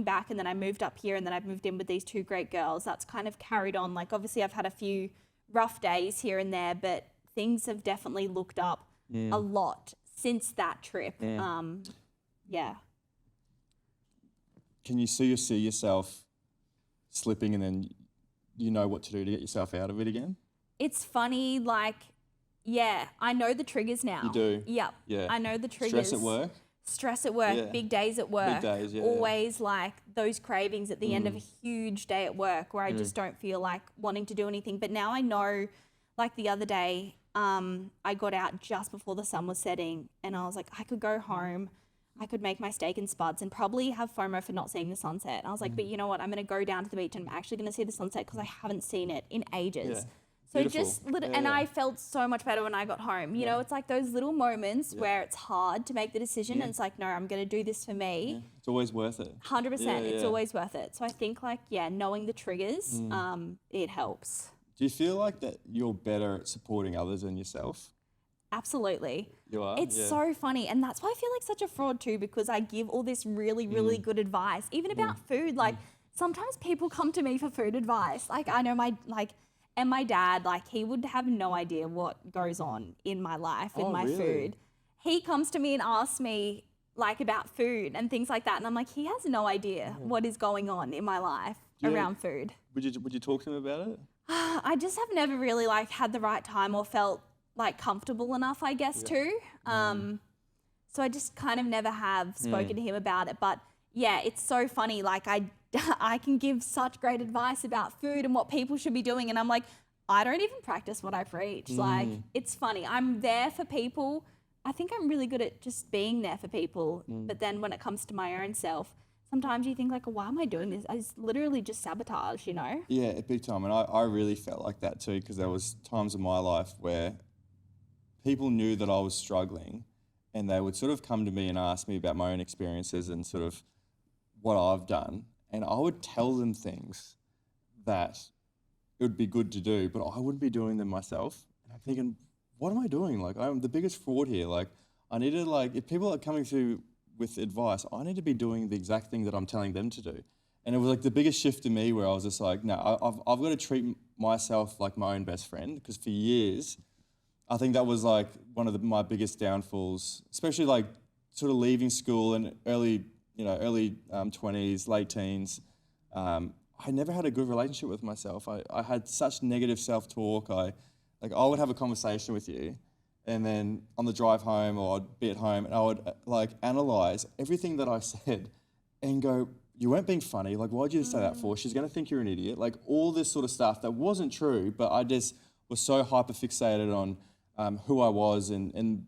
back, and then I moved up here, and then I've moved in with these two great girls. That's kind of carried on. Like, obviously I've had a few rough days here and there, but things have definitely looked up a lot since that trip. Yeah. Can you see yourself slipping and then you know what to do to get yourself out of it again? It's funny, like, yeah, I know the triggers now. You do? Yep. Yeah. I know the triggers. Stress at work? Yeah. Big days at work. Big days, yeah. Always like those cravings at the end of a huge day at work where I just don't feel like wanting to do anything. But now I know, like the other day, I got out just before the sun was setting and I was like, I could go home, I could make my steak and spuds and probably have FOMO for not seeing the sunset. And I was like, but you know what? I'm going to go down to the beach and I'm actually going to see the sunset because I haven't seen it in ages. Yeah. So Beautiful. And I felt so much better when I got home. You know, it's like those little moments where it's hard to make the decision and it's like, no, I'm going to do this for me. Yeah. It's always worth it. 100%. It's always worth it. So I think like, knowing the triggers, it helps. Do you feel like that you're better at supporting others than yourself? Absolutely. You are? It's so funny. And that's why I feel like such a fraud too, because I give all this really, really good advice, even about food. Like sometimes people come to me for food advice. Like I know my dad, like he would have no idea what goes on in my life, in my food. He comes to me and asks me like about food and things like that. And I'm like, he has no idea what is going on in my life around food. Would you talk to him about it? I just have never really like had the right time or felt like comfortable enough, I guess, too. So I just kind of never have spoken to him about it. But yeah, it's so funny. Like I can give such great advice about food and what people should be doing. And I'm like, I don't even practice what I preach. Like it's funny. I'm there for people. I think I'm really good at just being there for people. But then when it comes to my own self, sometimes you think like, why am I doing this? It's literally just sabotage, you know? Yeah, big time. And I really felt like that too, because there was times in my life where people knew that I was struggling and they would sort of come to me and ask me about my own experiences and sort of what I've done. And I would tell them things that it would be good to do, but I wouldn't be doing them myself. And I'm thinking, what am I doing? Like, I'm the biggest fraud here. Like, I need to, like, if people are coming through with advice, I need to be doing the exact thing that I'm telling them to do. And it was like the biggest shift in me where I was just like, no, I've got to treat myself like my own best friend, because for years, I think that was like one of my biggest downfalls, especially like sort of leaving school and early 20s, late teens. I never had a good relationship with myself. I had such negative self-talk. I would have a conversation with you, and then on the drive home, or I'd be at home, and I would like analyze everything that I said and go, you weren't being funny. Like, why'd you say that for? She's going to think you're an idiot. Like all this sort of stuff that wasn't true, but I just was so hyper fixated on who I was and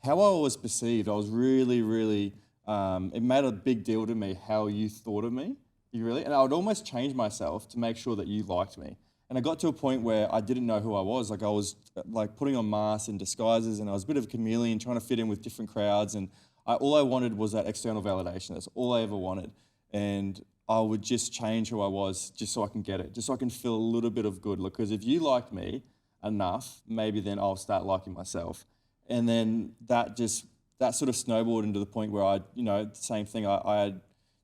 how I was perceived. I was really, really, it made a big deal to me how you thought of me. And I would almost change myself to make sure that you liked me. And I got to a point where I didn't know who I was. Like I was like putting on masks and disguises, and I was a bit of a chameleon trying to fit in with different crowds. And all I wanted was that external validation. That's all I ever wanted. And I would just change who I was just so I can get it, just so I can feel a little bit of good. Because if you like me enough, maybe then I'll start liking myself. And then that sort of snowballed into the point where same thing. I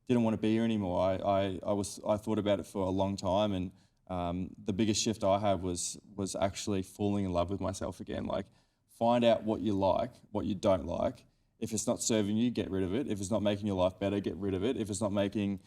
didn't want to be here anymore. I thought about it for a long time, and the biggest shift I had was actually falling in love with myself again. Like, find out what you like, what you don't like. If it's not serving you, get rid of it. If it's not making your life better, get rid of it. If it's not making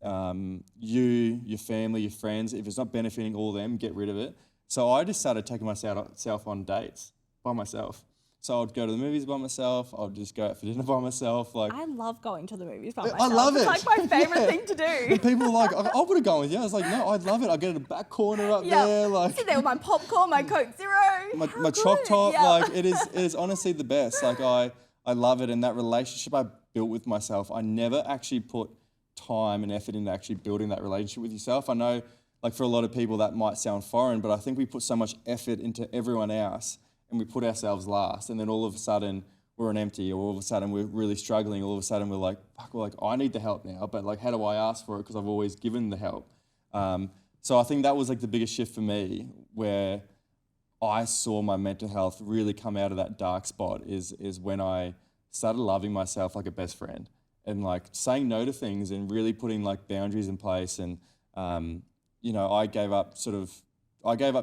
you, your family, your friends, if it's not benefiting all of them, get rid of it. So I just started taking myself on dates by myself. So I'd go to the movies by myself. I'd just go out for dinner by myself. Like, I love going to the movies by myself. I love it. It's like my favourite thing to do. And people were like, I would have gone with you. I was like, no, I'd love it. I'd get in the back corner up there. Like, sit there with my popcorn, my Coke Zero. My Choc Top. Like, it is honestly the best. Like, I love it. And that relationship I built with myself, I never actually put time and effort into actually building that relationship with yourself. I know, like, for a lot of people that might sound foreign, but I think we put so much effort into everyone else and we put ourselves last, and then all of a sudden we're an empty, or all of a sudden we're really struggling, all of a sudden we're like, I need the help now, but like, how do I ask for it? Because I've always given the help. So I think that was like the biggest shift for me, where I saw my mental health really come out of that dark spot, is when I started loving myself like a best friend and like saying no to things and really putting like boundaries in place. And, I gave up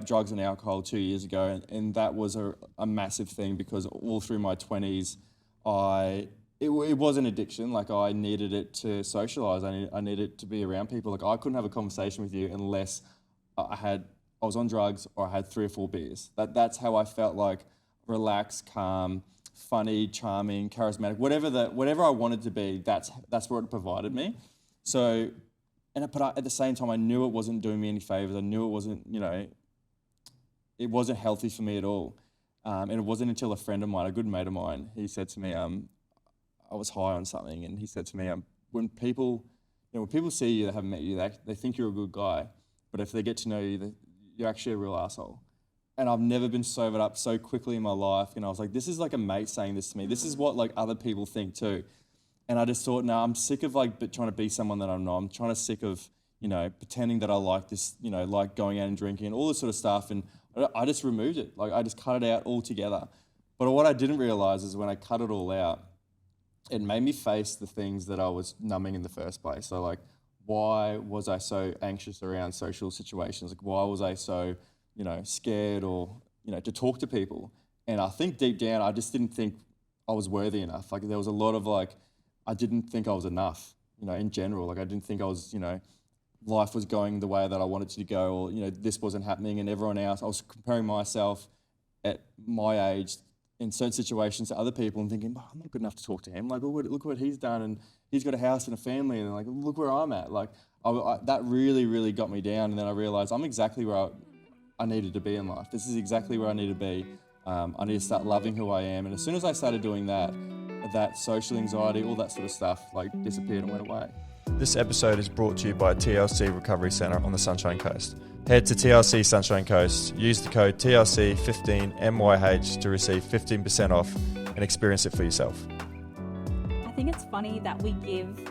drugs and alcohol 2 years ago, and that was a massive thing because all through my 20s, it was an addiction. Like I needed it to socialize. I needed to be around people. Like I couldn't have a conversation with you unless I was on drugs or I had 3 or 4 beers. That's how I felt like relaxed, calm, funny, charming, charismatic, whatever I wanted to be. That's what it provided me. So, but at the same time, I knew it wasn't doing me any favors. I knew it wasn't, it wasn't healthy for me at all. And it wasn't until a friend of mine, a good mate of mine, he said to me, I was high on something, and he said to me, when people see you that haven't met you, they think you're a good guy, but if they get to know you, you're actually a real asshole. And I've never been sobered up so quickly in my life. And I was like, this is like a mate saying this to me. This is what like other people think too. And I just thought, no, I'm sick of like trying to be someone that I'm not. I'm sick of, pretending that I like this, like going out and drinking and all this sort of stuff. And I just removed it. Like I just cut it out altogether. But what I didn't realize is when I cut it all out, it made me face the things that I was numbing in the first place. So like, why was I so anxious around social situations? Like, why was I so, scared or, to talk to people? And I think deep down, I just didn't think I was worthy enough. Like there was a lot of like, I didn't think I was enough, in general. Like I didn't think I was, life was going the way that I wanted it to go, or, this wasn't happening and everyone else. I was comparing myself at my age in certain situations to other people and thinking, I'm not good enough to talk to him. Like, look what he's done, and he's got a house and a family, and like, look where I'm at. Like, that really, really got me down. And then I realised I'm exactly where I needed to be in life. This is exactly where I need to be. I need to start loving who I am. And as soon as I started doing that social anxiety, all that sort of stuff, like disappeared and went away. This episode is brought to you by TLC Recovery Centre on the Sunshine Coast. Head to TLC Sunshine Coast, use the code TLC15MYH to receive 15% off and experience it for yourself. I think it's funny that we give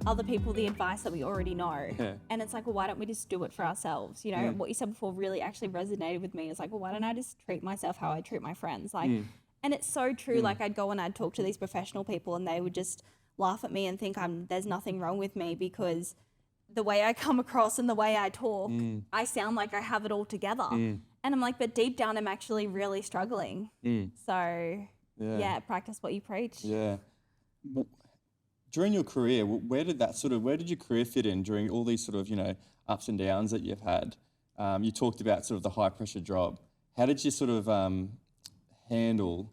other people the advice that we already know. Yeah. And it's like, well, why don't we just do it for ourselves? What you said before really actually resonated with me. It's like, well, why don't I just treat myself how I treat my friends? Like, and it's so true. Like I'd go and I'd talk to these professional people and they would just laugh at me and think there's nothing wrong with me because the way I come across and the way I talk, I sound like I have it all together. And I'm like, but deep down, I'm actually really struggling. So practice what you preach. Yeah. During your career, where did your career fit in during all these sort of, ups and downs that you've had? You talked about sort of the high pressure job. How did you sort of handle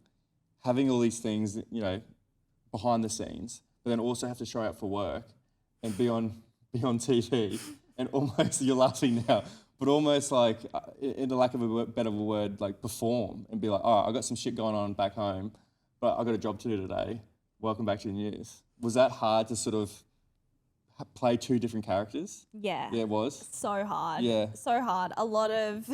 having all these things, behind the scenes, but then also have to show up for work and be on TV and almost, you're laughing now, but almost like, in the lack of a better word, like perform and be like, I got some shit going on back home, but I got a job to do today. Welcome back to the news. Was that hard to sort of play 2 different characters? Yeah. Yeah, it was? So hard. Yeah. So hard. A lot of,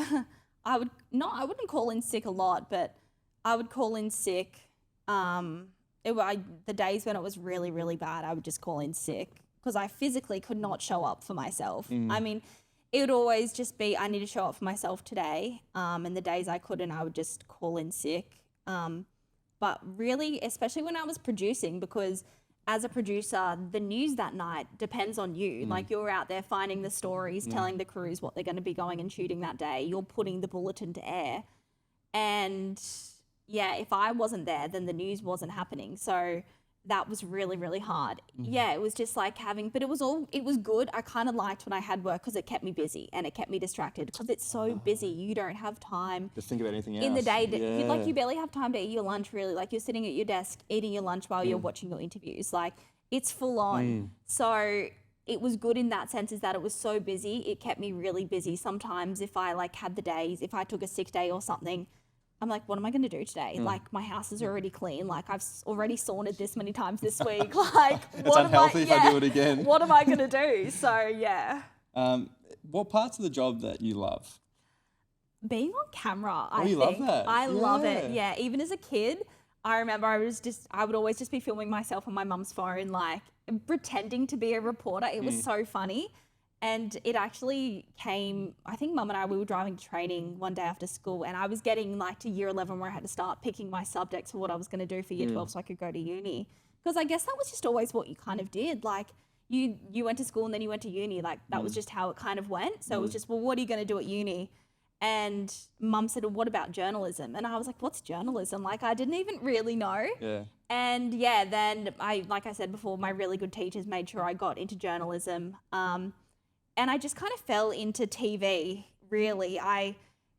I wouldn't call in sick a lot, but I would call in sick, the days when it was really, really bad, I would just call in sick because I physically could not show up for myself. I mean, it would always just be, I need to show up for myself today. And the days I couldn't, I would just call in sick. But really, especially when I was producing, because as a producer, the news that night depends on you. Like you're out there finding the stories, telling the crews what they're going to be going and shooting that day. You're putting the bulletin to air. And yeah, if I wasn't there, then the news wasn't happening. So that was really, really hard. Yeah, it was just like but it was good. I kind of liked when I had work because it kept me busy and it kept me distracted because it's so busy. You don't have time to think about anything else. In the day, you barely have time to eat your lunch really. Like you're sitting at your desk eating your lunch while you're watching your interviews. Like it's full on. So it was good in that sense is that it was so busy. It kept me really busy. Sometimes if I had the days, if I took a sick day or something, I'm like, what am I going to do today? Like, my house is already clean. Like, I've already sauntered this many times this week. Like, it's unhealthy if I do it again. What am I going to do? So, yeah. What parts of the job that you love? Being on camera, I think. You love that? I love it, yeah. Even as a kid, I remember I would always just be filming myself on my mum's phone, like, pretending to be a reporter. It was so funny. And it actually came, I think Mum and I, we were driving to training one day after school, and I was getting like to year 11 where I had to start picking my subjects for what I was going to do for year 12 so I could go to uni. Because I guess that was just always what you kind of did. Like you went to school and then you went to uni. Like that was just how it kind of went. So it was just, well, what are you going to do at uni? And Mum said, well, what about journalism? And I was like, what's journalism? Like I didn't even really know. Yeah. And then like I said before, my really good teachers made sure I got into journalism. And I just kind of fell into TV, really. I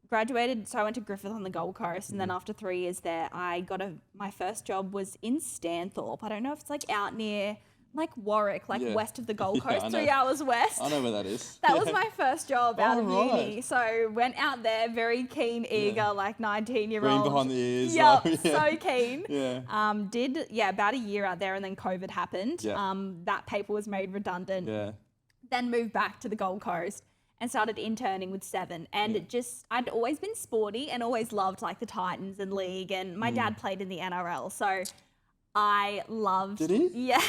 graduated, so I went to Griffith on the Gold Coast, and then after 3 years there, I got my first job was in Stanthorpe. I don't know if it's like out near like Warwick, like west of the Gold Coast, 3 hours west. I know where that is. That was my first job out of right. uni. So went out there, very keen, eager, like 19-year-old. Green behind the ears. Yep, Like, so keen. Yeah. Did about a year out there, and then COVID happened. Yeah. That paper was made redundant. Yeah. Then moved back to the Gold Coast and started interning with Seven. And it just, I'd always been sporty and always loved like the Titans and league. And my dad played in the NRL. So I loved. Did he? Yeah.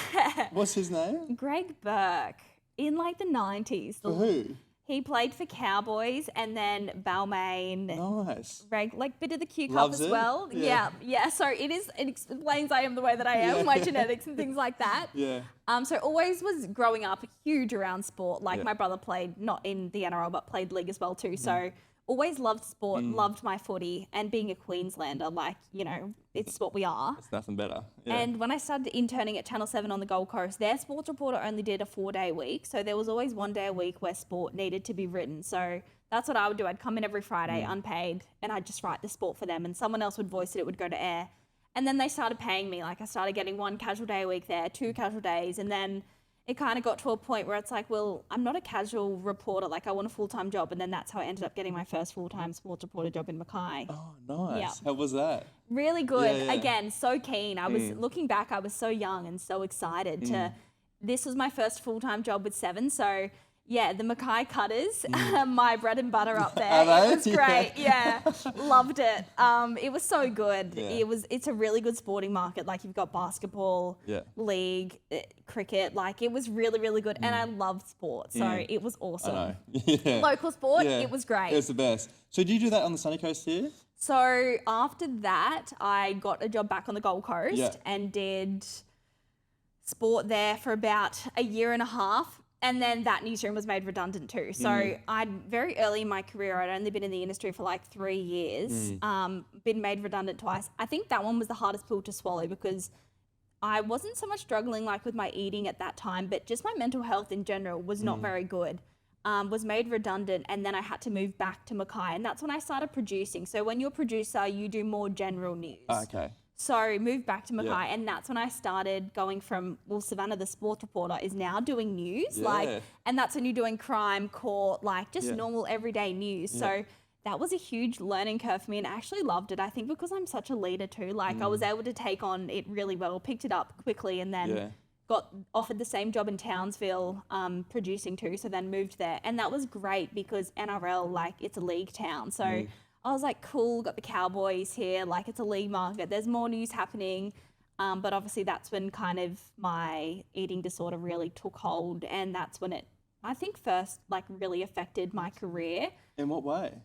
What's his name? Greg Bourke in like the 90s. For who? He played for Cowboys and then Balmain. Nice. Like bit of the Q Cup Loves as it? well. Yeah. Yeah. So it explains I am the way that I am, my genetics and things like that. Yeah. So always was growing up huge around sport. Like Yeah. my brother played, not in the NRL, but played league as well too. So always loved sport, loved my footy, and being a Queenslander, like, you know, it's what we are. It's nothing better. Yeah. And when I started interning at Channel 7 on the Gold Coast, their sports reporter only did a 4-day week. So there was always 1 day a week where sport needed to be written. So that's what I would do. I'd come in every Friday unpaid, and I'd just write the sport for them, and someone else would voice it. It would go to air. And then they started paying me. Like I started getting 1 casual day a week there, 2 casual days. And then it kind of got to a point where it's like, well, I'm not a casual reporter. Like I want a full-time job. And then that's how I ended up getting my first full-time sports reporter job in Mackay. Oh, nice. Yeah. How was that? Really good. Yeah, yeah. Again, so keen. I was looking back, I was so young and so excited this was my first full-time job with Seven. So yeah, the Mackay Cutters, my bread and butter up there. Are they? It was great. Yeah. Loved it. It was so good. Yeah. It's a really good sporting market. Like you've got basketball, league, cricket. Like it was really, really good. And I loved sport. So it was awesome. I know. Yeah. Local sport, Yeah. it was great. It was the best. So do you do that on the sunny coast here? So after that, I got a job back on the Gold Coast Yeah. and did sport there for about a year and a half. And then that newsroom was made redundant too. So I'd very early in my career, I'd only been in the industry for like 3 years, been made redundant twice. I think that one was the hardest pill to swallow because I wasn't so much struggling like with my eating at that time, but just my mental health in general was not very good. Was made redundant, and then I had to move back to Mackay, and that's when I started producing. So when you're a producer, you do more general news. Okay. So moved back to Mackay, and that's when I started going from, well, Saavanah, the sports reporter, is now doing news. Yeah. And that's when you're doing crime, court, like just normal everyday news. So that was a huge learning curve for me, and I actually loved it. I think because I'm such a leader too, like I was able to take on it really well, picked it up quickly, and then got offered the same job in Townsville, producing too. So then moved there, and that was great because NRL, like it's a league town. So I was like, cool, got the Cowboys here, like it's a league market, there's more news happening. But obviously that's when kind of my eating disorder really took hold, and that's when it, I think, first like really affected my career. In what way?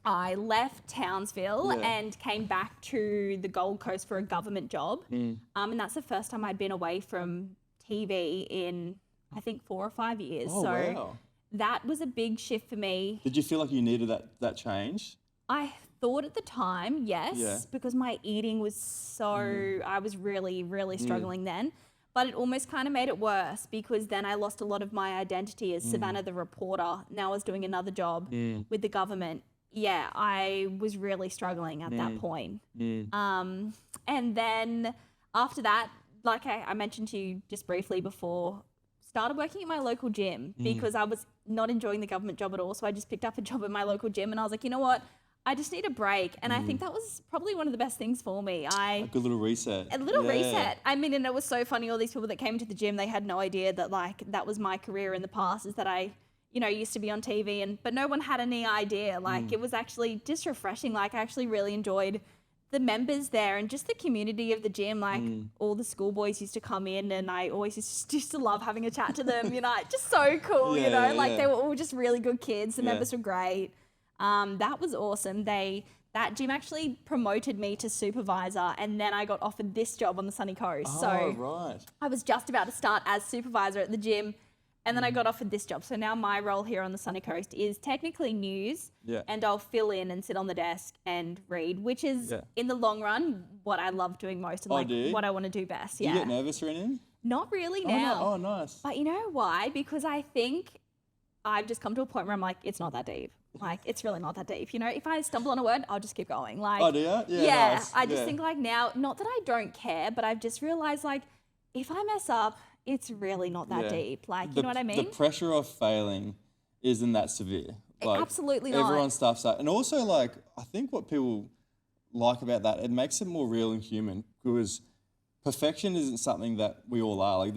I left Townsville and came back to the Gold Coast for a government job. And that's the first time I'd been away from TV in, I think, 4 or 5 years. Oh, wow. That was a big shift for me. Did you feel like you needed that change? I thought at the time, yes, because my eating was so, I was really, really struggling then. But it almost kind of made it worse because then I lost a lot of my identity as Saavanah the reporter. Now I was doing another job with the government. Yeah, I was really struggling at that point. And then after that, like I mentioned to you just briefly before, started working at my local gym because I was not enjoying the government job at all. So I just picked up a job at my local gym, and I was like, you know what? I just need a break. And I think that was probably one of the best things for me. A good little reset. A little reset. I mean, and it was so funny. All these people that came to the gym, they had no idea that like that was my career in the past, is that I, you know, used to be on TV, but no one had any idea. Like it was actually just refreshing. Like I actually really enjoyed the members there and just the community of the gym, like all the schoolboys used to come in and I always used to love having a chat to them, just so cool, they were all just really good kids. The members were great. That was awesome. That gym actually promoted me to supervisor and then I got offered this job on the Sunny Coast. Right. I was just about to start as supervisor at the gym and then I got offered this job. So now my role here on the Sunny Coast is technically news and I'll fill in and sit on the desk and read, which is in the long run what I love doing most and what I want to do best. Do you get nervous or anything? Not really now. Oh, nice. But you know why? Because I think I've just come to a point where I'm like, it's not that deep. Like, it's really not that deep. If I stumble on a word, I'll just keep going. Like, oh, do you? Yeah, nice. I just think like now, not that I don't care, but I've just realized like, if I mess up, it's really not that deep. Like, you know what I mean? The pressure of failing isn't that severe. Like, absolutely not. Everyone stuffs up. And also, like, I think what people like about that, it makes it more real and human because perfection isn't something that we all are. Like,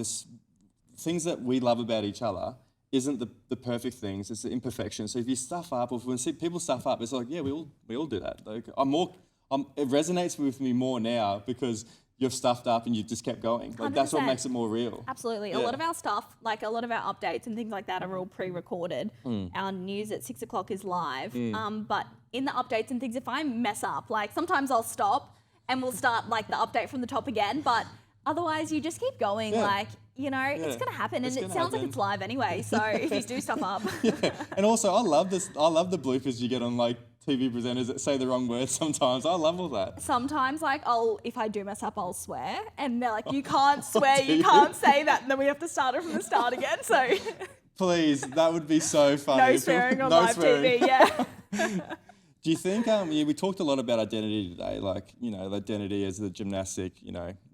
things that we love about each other isn't the perfect things, it's the imperfection. So if you stuff up, or when people stuff up, it's like, yeah, we all do that. Like, it resonates with me more now because you've stuffed up and you've just kept going. Like 100%. That's what makes it more real. Absolutely. Yeah. A lot of our stuff, like a lot of our updates and things like that are all pre-recorded. Our news at 6 o'clock is live. But in the updates and things, if I mess up, like sometimes I'll stop and we'll start like the update from the top again. But otherwise you just keep going. Like, it's going to happen. And it sounds like it's live anyway. So if you do stuff up. And also I love the bloopers you get on like TV presenters that say the wrong words sometimes. I love all that. Sometimes, like, if I do mess up, I'll swear. And they're like, you can't swear, you can't say that. And then we have to start it from the start again. So please, that would be so funny. No swearing on live TV, yeah. Do you think, we talked a lot about identity today, like, the identity as the gymnastic,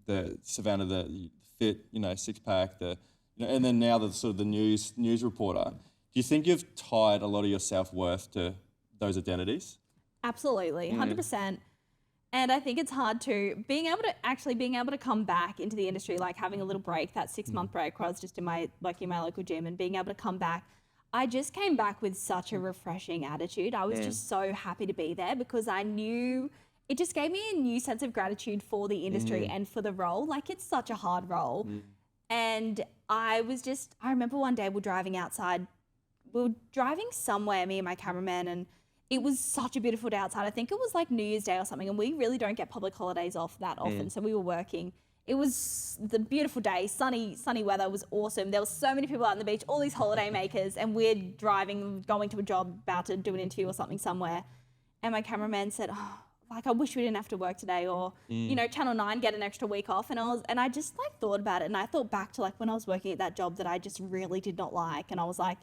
the Saavanah, the fit, six-pack, and then now the sort of the news reporter. Do you think you've tied a lot of your self-worth to those identities? Absolutely, 100%. And I think it's hard to being able to come back into the industry, like having a little break, that 6-month break where I was just in my local gym and being able to come back. I just came back with such a refreshing attitude. I was just so happy to be there because I knew it just gave me a new sense of gratitude for the industry and for the role. Like, it's such a hard role. And I remember one day we were driving somewhere, me and my cameraman, and it was such a beautiful day outside. I think it was like New Year's Day or something, and we really don't get public holidays off that often, so we were working. It was the beautiful day, sunny weather, was awesome. There were so many people out on the beach, all these holiday makers, and we're driving, going to a job, about to do an interview or something somewhere. And my cameraman said, I wish we didn't have to work today, or, Channel 9 get an extra week off. And I just thought about it, and I thought back to when I was working at that job that I just really did not like. And I was like,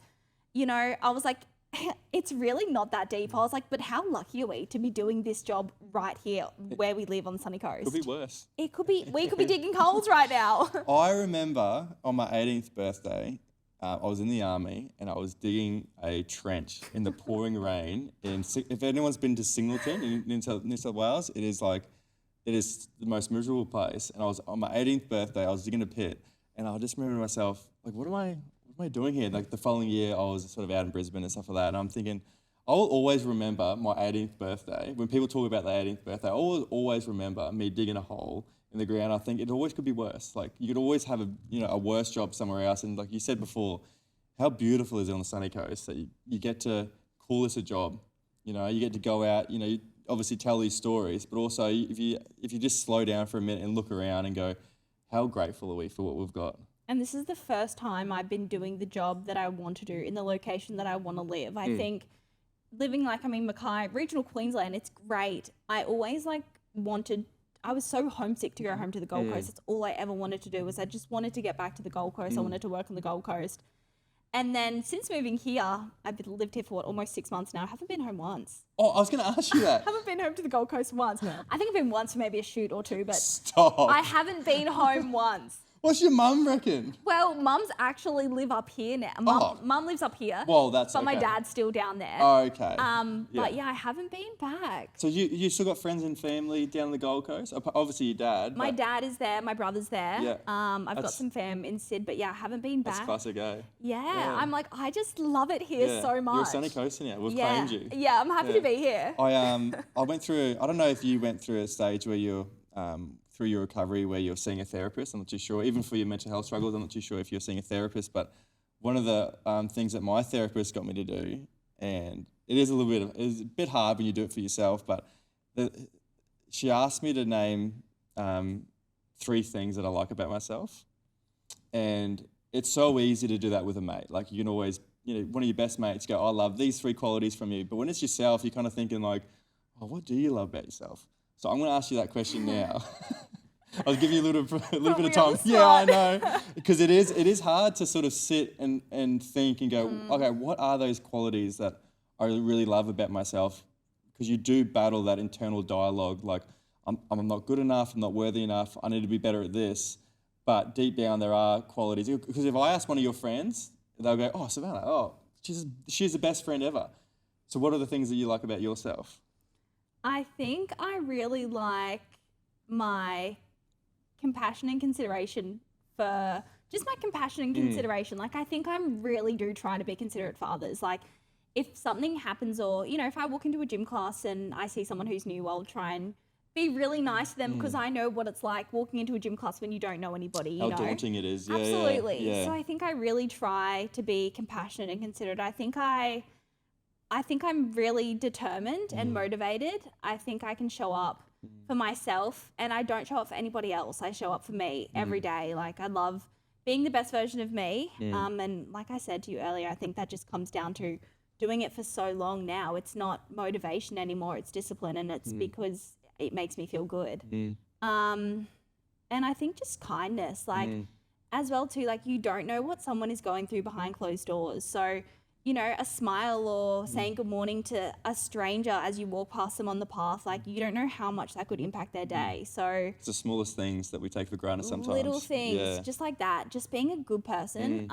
it's really not that deep. I was like, but how lucky are we to be doing this job right here where we live on the Sunny Coast? Could be worse. It could be. We could be digging holes right now. I remember on my 18th birthday, I was in the army and I was digging a trench in the pouring rain. If anyone's been to Singleton in New South Wales, it is the most miserable place. And I was on my 18th birthday, I was digging a pit, and I just remember myself like, what am I doing here? Like the following year, I was sort of out in Brisbane and stuff like that. And I'm thinking, I will always remember my 18th birthday. When people talk about the 18th birthday, I will always remember me digging a hole in the ground. I think it always could be worse. Like you could always have a worse job somewhere else. And like you said before, how beautiful is it on the Sunny Coast that you get to call this a job? You get to go out, you obviously tell these stories, but also if you just slow down for a minute and look around and go, how grateful are we for what we've got? And this is the first time I've been doing the job that I want to do in the location that I want to live. I think living Mackay, regional Queensland, it's great. I always I was so homesick to go home to the Gold Coast. That's all I ever wanted to do was I just wanted to get back to the Gold Coast. I wanted to work on the Gold Coast. And then since moving here, I've lived here for almost 6 months now. I haven't been home once. Oh, I was going to ask you that. I haven't been home to the Gold Coast once. I think I've been once for maybe a shoot or two, but Stop. I haven't been home once. What's your mum reckon? Well, mums actually live up here now. Mum lives up here. Well, that's but okay. my dad's still down there. Oh, okay. But yeah, I haven't been back. So you still got friends and family down the Gold Coast? Obviously your dad. My dad is there. My brother's there. Yeah. I've got some fam in Sid, but yeah, I haven't been back. That's classic, eh? Yeah, I'm like, I just love it here so much. You're a sunny coaster now. We've claimed you. Yeah, I'm happy to be here. I went through. I don't know if you went through a stage where you're through your recovery where you're seeing a therapist. I'm not too sure. Even for your mental health struggles, I'm not too sure if you're seeing a therapist. But one of the things that my therapist got me to do, and it is it's a bit hard when you do it for yourself, but she asked me to name 3 things that I like about myself, and it's so easy to do that with a mate. Like you can always, one of your best mates go, I love these 3 qualities from you. But when it's yourself, you're kind of thinking like, oh, what do you love about yourself? So I'm going to ask you that question now. I'll give you a little bit of time. Yeah, I know. Because it is hard to sort of sit and think and go, okay, what are those qualities that I really love about myself? Because you do battle that internal dialogue, like I'm not good enough, I'm not worthy enough, I need to be better at this. But deep down there are qualities. Because if I ask one of your friends, they'll go, oh, Saavanah, she's the best friend ever. So what are the things that you like about yourself? I think I really like my compassion and consideration for just my compassion and consideration. Like, I think I really do try to be considerate for others. Like, if something happens or, if I walk into a gym class and I see someone who's new, I'll try and be really nice to them because I know what it's like walking into a gym class when you don't know anybody, How daunting it is. Yeah, absolutely. Yeah. So I think I really try to be compassionate and considerate. I think I'm really determined and motivated. I think I can show up for myself, and I don't show up for anybody else. I show up for me every day. Like, I love being the best version of me. And like I said to you earlier, I think that just comes down to doing it for so long now. It's not motivation anymore. It's discipline, and it's because it makes me feel good. And I think just kindness, like as well too, like you don't know what someone is going through behind closed doors. So, a smile or saying good morning to a stranger as you walk past them on the path, like you don't know how much that could impact their day. So it's the smallest things that we take for granted sometimes. Little things, just like that, just being a good person.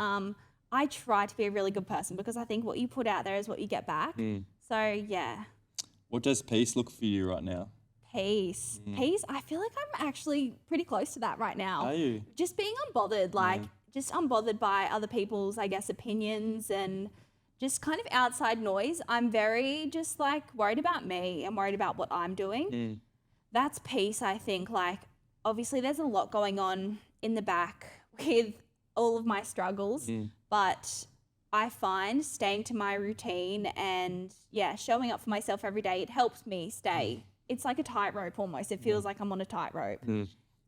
I try to be a really good person because I think what you put out there is what you get back. So yeah. What does peace look for you right now? Peace. I feel like I'm actually pretty close to that right now. Are you? Just being unbothered, just unbothered by other people's, I guess, opinions and just kind of outside noise. I'm very just like worried about me. I'm worried about what I'm doing. That's peace, I think. Like, obviously there's a lot going on in the back with all of my struggles, but I find staying to my routine and showing up for myself every day, it helps me stay. It's like a tightrope almost. It feels like I'm on a tightrope.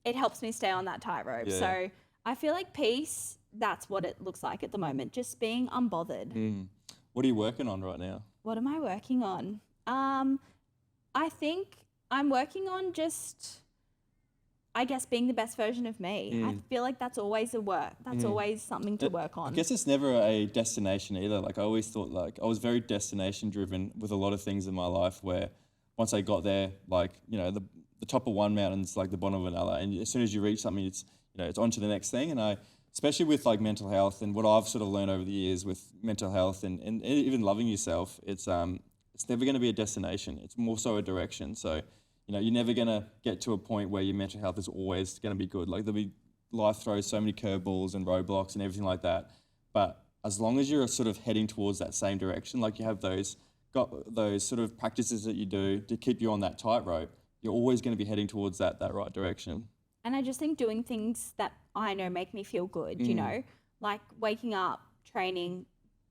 It helps me stay on that tightrope. So I feel like peace, that's what it looks like at the moment. Just being unbothered. What are you working on right now? What am I working on? I think I'm working on just, I guess, being the best version of me. I feel like that's always a work. That's always something to work on. I guess it's never a destination either. Like I always thought, like I was very destination driven with a lot of things in my life where once I got there, like, the top of one mountain's like the bottom of another. And as soon as you reach something, it's, it's on to the next thing. And especially with like mental health and what I've sort of learned over the years with mental health and even loving yourself, it's never going to be a destination. It's more so a direction. So, you're never going to get to a point where your mental health is always going to be good. Like life throws so many curveballs and roadblocks and everything like that. But as long as you're sort of heading towards that same direction, like you have got those sort of practices that you do to keep you on that tightrope, you're always going to be heading towards that right direction. And I just think doing things that I know make me feel good, like waking up, training,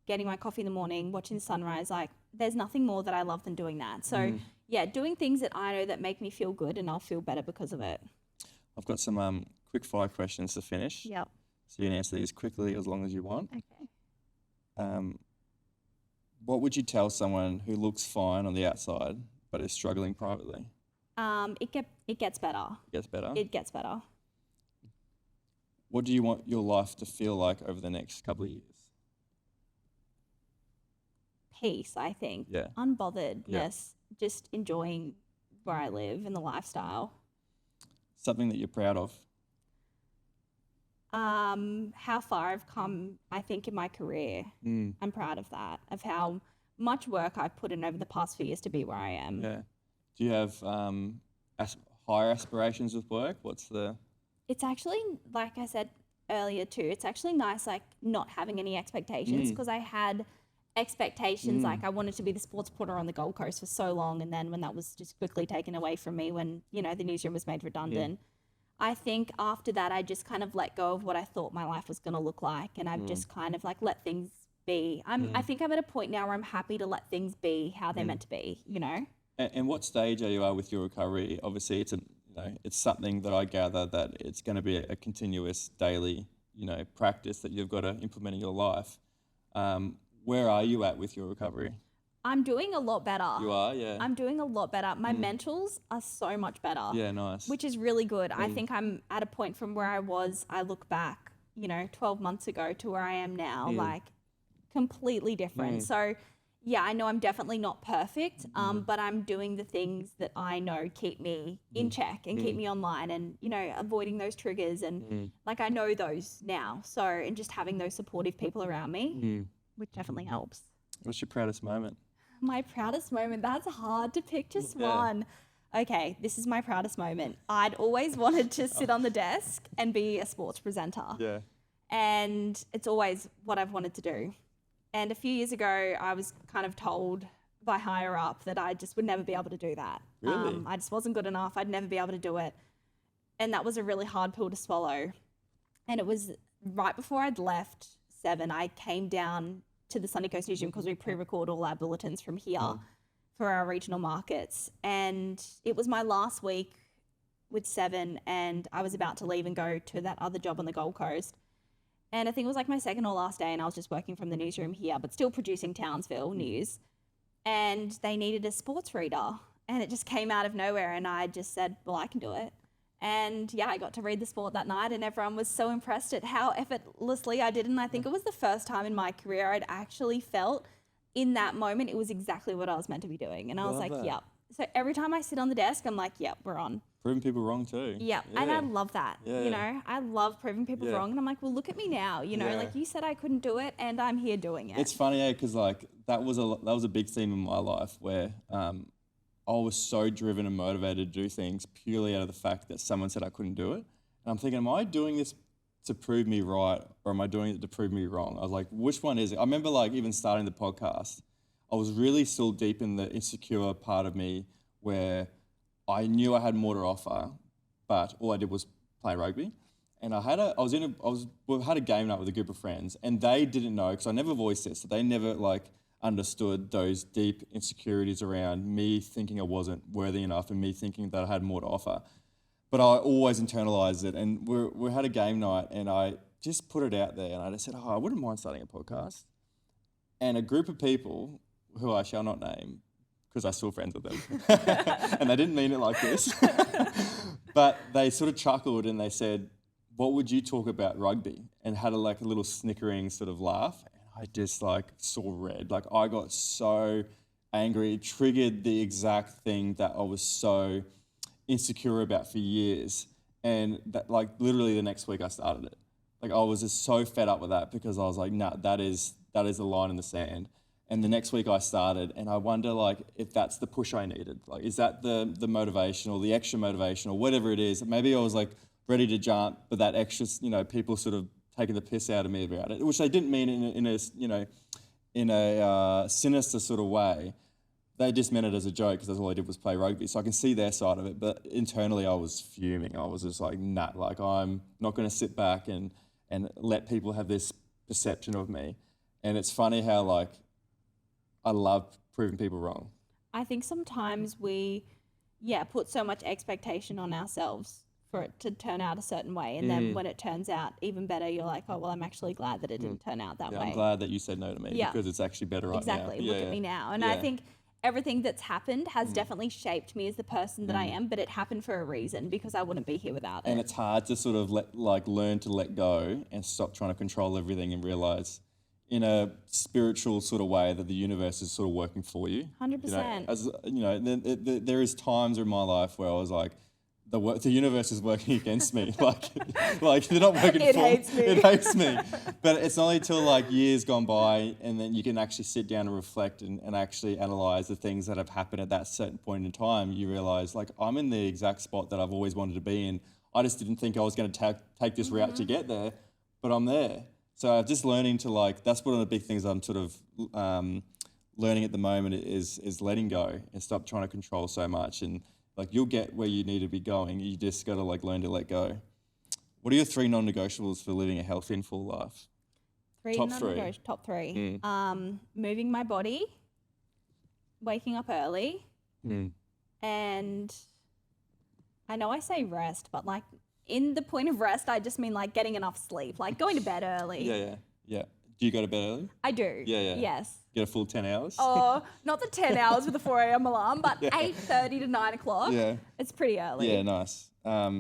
getting my coffee in the morning, watching the sunrise, like there's nothing more that I love than doing that. So doing things that I know that make me feel good and I'll feel better because of it. I've got some quick fire questions to finish. Yep. So you can answer these quickly as long as you want. Okay. What would you tell someone who looks fine on the outside but is struggling privately? It gets better. It gets better? It gets better. What do you want your life to feel like over the next couple of years? Peace, I think. Yeah. Unbotheredness, just enjoying where I live and the lifestyle. Something that you're proud of? how far I've come, I think, in my career. I'm proud of that, of how much work I've put in over the past few years to be where I am. Yeah. Do you have higher aspirations with work? It's actually, like I said earlier too, it's actually nice, like, not having any expectations, because I had expectations, like I wanted to be the sports reporter on the Gold Coast for so long, and then when that was just quickly taken away from me when, you know, the newsroom was made redundant, I think after that I just kind of let go of what I thought my life was going to look like, and I've just kind of like let things be. I think I'm at a point now where I'm happy to let things be how they're meant to be, you know. And what stage are you with your recovery? Obviously, it's something that I gather that it's going to be a continuous daily, practice that you've got to implement in your life. Where are you at with your recovery? I'm doing a lot better. You are, yeah. I'm doing a lot better. My mentals are so much better. Yeah, nice. Which is really good. I think I'm at a point from where I look back, 12 months ago to where I am now, like completely different. So yeah, I know I'm definitely not perfect, but I'm doing the things that I know keep me in check and keep me online, and, avoiding those triggers, and like I know those now. So, and just having those supportive people around me, which definitely helps. What's your proudest moment? My proudest moment, that's hard to pick just one. Okay, this is my proudest moment. I'd always wanted to sit on the desk and be a sports presenter. Yeah. And it's always what I've wanted to do. And a few years ago, I was kind of told by higher up that I just would never be able to do that. Really? I just wasn't good enough. I'd never be able to do it. And that was a really hard pill to swallow. And it was right before I'd left Seven, I came down to the Sunny Coast Newsroom because we pre-record all our bulletins from here for our regional markets. And it was my last week with Seven, and I was about to leave and go to that other job on the Gold Coast. And I think it was like my second or last day, and I was just working from the newsroom here, but still producing Townsville news. And they needed a sports reader, and it just came out of nowhere. And I just said, well, I can do it. And yeah, I got to read the sport that night, and everyone was so impressed at how effortlessly I did. And I think it was the first time in my career I'd actually felt in that moment it was exactly what I was meant to be doing. And I was like, yep. So every time I sit on the desk, I'm like, yep, we're on. Proving people wrong too. Yeah. And I love that. Yeah. I love proving people wrong. And I'm like, well, look at me now. Like you said I couldn't do it, and I'm here doing it. It's funny, because like that was a big theme in my life where I was so driven and motivated to do things purely out of the fact that someone said I couldn't do it. And I'm thinking, am I doing this to prove me right, or am I doing it to prove me wrong? I was like, which one is it? I remember like even starting the podcast, I was really still deep in the insecure part of me where I knew I had more to offer, but all I did was play rugby. And we had a game night with a group of friends, and they didn't know, because I never voiced it, so they never understood those deep insecurities around me thinking I wasn't worthy enough and me thinking that I had more to offer. But I always internalized it, and we had a game night, and I just put it out there, and I just said, I wouldn't mind starting a podcast. And a group of people, who I shall not name, because I'm still friends with them, and they didn't mean it like this, but they sort of chuckled and they said, what would you talk about rugby? And had a little snickering sort of laugh. I just saw red. I got so angry. It triggered the exact thing that I was so insecure about for years. And that, literally the next week I started it. I was just so fed up with that, because I was like, nah, that is the line in the sand. And the next week I started, and I wonder if that's the push I needed. Is that the motivation or the extra motivation or whatever it is? Maybe I was ready to jump, but that extra, people sort of taking the piss out of me about it, which they didn't mean in a sinister sort of way. They just meant it as a joke, because that's all I did was play rugby. So I can see their side of it, but internally I was fuming. I was just nah, I'm not going to sit back and let people have this perception of me. And it's funny how I love proving people wrong. I think sometimes we, put so much expectation on ourselves for it to turn out a certain way. And then when it turns out even better, you're like, oh, well, I'm actually glad that it didn't turn out that way. I'm glad that you said no to me, because it's actually better right now. Exactly. Look at me now. And I think everything that's happened has definitely shaped me as the person that I am, but it happened for a reason, because I wouldn't be here without it. And it's hard to sort of learn to let go and stop trying to control everything, and realize in a spiritual sort of way that the universe is sort of working for you. 100%. There is times in my life where I was the universe is working against me. like they're not working It for me. hates me. It hates me. But it's only till like years gone by, and then you can actually sit down and reflect and actually analyze the things that have happened at that certain point in time. You realize, like, I'm in the exact spot that I've always wanted to be in. I just didn't think I was going to take this route to get there, but I'm there. So I'm just learning to, like, that's one of the big things I'm sort of learning at the moment is letting go and stop trying to control so much. And like, you'll get where you need to be going. You just got to like learn to let go. What are your 3 non-negotiables for living a healthy and full life? Top three. Top 3. Moving my body, waking up early, and I know I say rest, but like in the point of rest, I just mean like getting enough sleep, like going to bed early. Yeah. Do you go to bed early? I do. Yeah. Yes. Get a full 10 hours? Oh, not the 10 hours with the 4 a.m. alarm, but 8:30 to 9 o'clock. Yeah. It's pretty early. Yeah, nice. A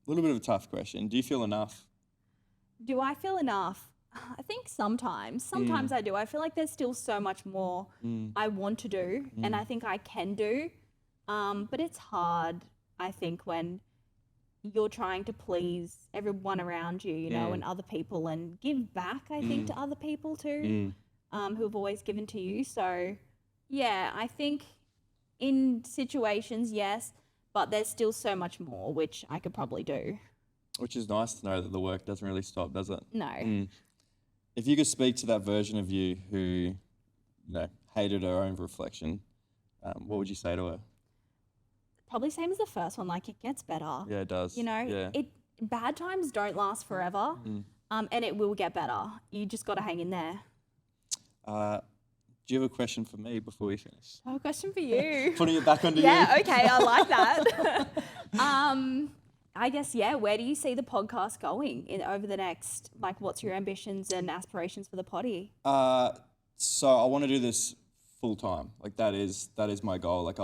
little bit of a tough question. Do you feel enough? Do I feel enough? I think sometimes. Sometimes I do. I feel like there's still so much more I want to do and I think I can do. But it's hard, I think, when you're trying to please everyone around you, you know, and other people, and give back, I think, to other people too, who have always given to you. So, yeah, I think in situations, yes, but there's still so much more, which I could probably do. Which is nice to know that the work doesn't really stop, does it? No. If you could speak to that version of you who, you know, hated her own reflection, what would you say to her? Probably same as the first one, like it gets better. Yeah, it does. You know, bad times don't last forever, and it will get better. You just got to hang in there. Do you have a question for me before we finish? I have a question for you. Putting it back onto you. Yeah, okay, I like that. I guess, where do you see the podcast going over the next, like, what's your ambitions and aspirations for the potty? So I want to do this full time. Like, that is my goal. Like,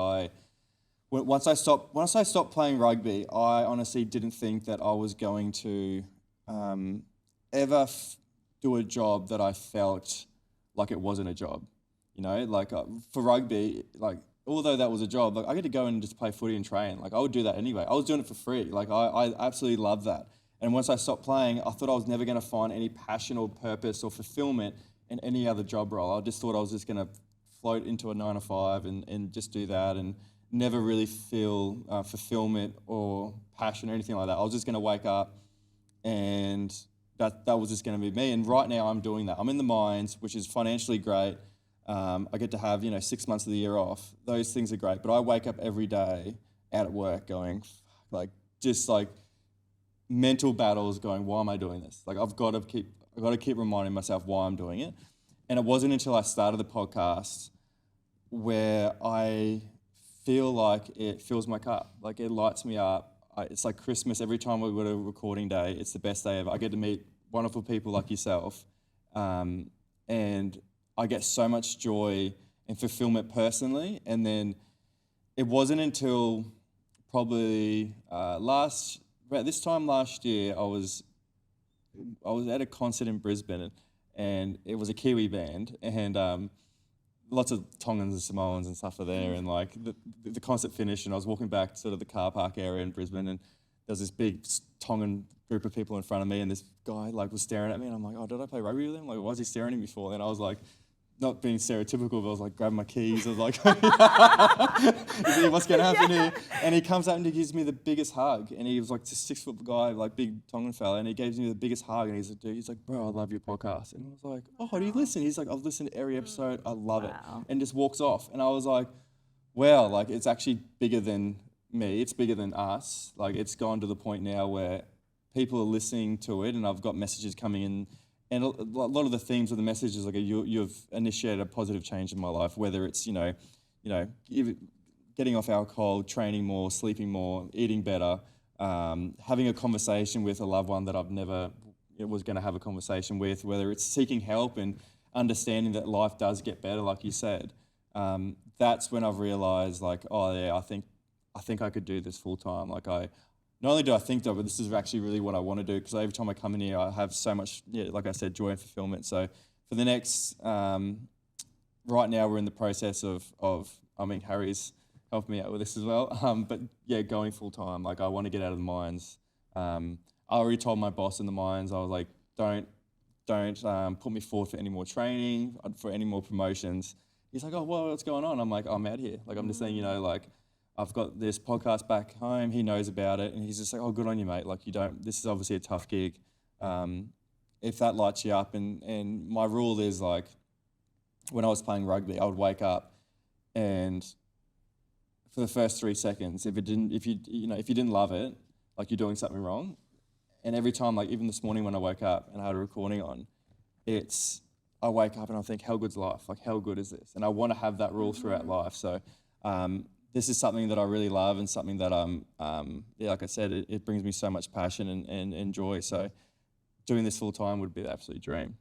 once I stopped playing rugby, I honestly didn't think that I was going to ever do a job that I felt like it wasn't a job. You know, like for rugby, like, although that was a job, like, I get to go and just play footy and train. Like, I would do that anyway. I was doing it for free. Like, I absolutely love that. And once I stopped playing, I thought I was never going to find any passion or purpose or fulfillment in any other job role. I just thought I was just going to float into a 9 to 5 and just do that and never really feel fulfillment or passion or anything like that. I was just going to wake up and that was just going to be me. And right now I'm doing that. I'm in the mines, which is financially great. I get to have, 6 months of the year off. Those things are great. But I wake up every day out at work going, like, just like mental battles going, why am I doing this? Like, I've got to keep reminding myself why I'm doing it. And it wasn't until I started the podcast where I feel like it fills my cup. Like, it lights me up. It's like Christmas. Every time we go to a recording day, it's the best day ever. I get to meet wonderful people like yourself. And I get so much joy and fulfillment personally. And then it wasn't until probably about this time last year, I was at a concert in Brisbane, and it was a Kiwi band, and lots of Tongans and Samoans and stuff are there, and like the concert finished, and I was walking back to sort of the car park area in Brisbane, and there was this big Tongan group of people in front of me, and this guy like was staring at me, and I'm like, oh, did I play rugby with him? Like, why is he staring at me for? And I was like, not being stereotypical, but I was like grabbing my keys. I was like, what's going to happen here? And he comes out and he gives me the biggest hug. And he was like this 6 foot guy, like big Tongan fella. And he gives me the biggest hug. And he's like, dude, bro, I love your podcast. And I was like, oh, do you listen? He's like, I've listened to every episode. I love it. And just walks off. And I was like, wow, like, it's actually bigger than me. It's bigger than us. Like, it's gone to the point now where people are listening to it, and I've got messages coming in. And a lot of the themes of the message is like you've initiated a positive change in my life, whether it's, getting off alcohol, training more, sleeping more, eating better, having a conversation with a loved one that I've never was going to have a conversation with, whether it's seeking help and understanding that life does get better, like you said. That's when I've realised, like, oh yeah, I think I could do this full time. Like, not only do I think that, but this is actually really what I want to do, because every time I come in here, I have so much, like I said, joy and fulfillment. So for the next, right now we're in the process of I'm in Harry's help me out with this as well. But yeah, going full time, like I want to get out of the mines. I already told my boss in the mines, I was like, don't put me forward for any more training, for any more promotions. He's like, oh, well, what's going on? I'm like, I'm out here. Like, I'm just saying, like, I've got this podcast back home. He knows about it. And he's just like, oh, good on you, mate. Like, this is obviously a tough gig. If that lights you up, and my rule is like, when I was playing rugby, I would wake up and for the first 3 seconds, if you didn't love it, like you're doing something wrong. And every time, like even this morning when I woke up and I had a recording on, I wake up and I think, how good's life? Like, how good is this? And I want to have that rule throughout life. So this is something that I really love and something that like I said, it brings me so much passion and joy. So doing this full time would be the absolute dream.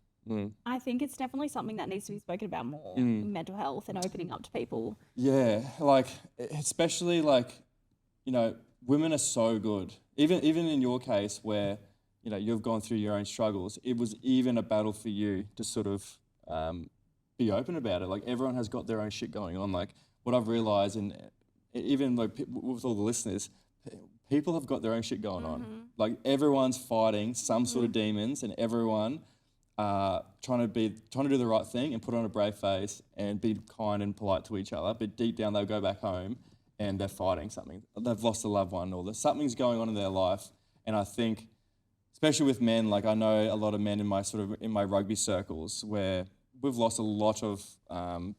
I think it's definitely something that needs to be spoken about more, mental health and opening up to people. Yeah, like especially like, women are so good. Even in your case where, you've gone through your own struggles, it was even a battle for you to sort of be open about it. Like everyone has got their own shit going on. Like what I've realised, and even like with all the listeners, people have got their own shit going on. Like everyone's fighting some sort of demons, and everyone trying to do the right thing and put on a brave face and be kind and polite to each other. But deep down, they'll go back home and they're fighting something. They've lost a loved one, or something's going on in their life. And I think, especially with men, like I know a lot of men in my rugby circles where we've lost a lot of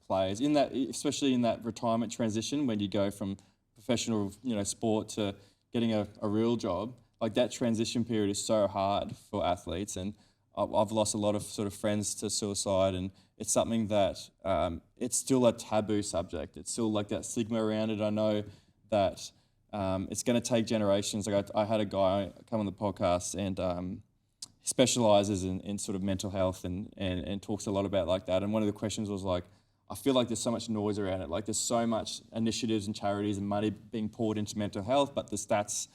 players in that, especially in that retirement transition when you go from professional, sport to getting a real job. Like that transition period is so hard for athletes, and I've lost a lot of sort of friends to suicide, and it's something that it's still a taboo subject. It's still like that stigma around it. I know that it's going to take generations. Like I had a guy come on the podcast and he specialises in sort of mental health and talks a lot about like that. And one of the questions was like, I feel like there's so much noise around it. Like there's so much initiatives and charities and money being poured into mental health, but the stats,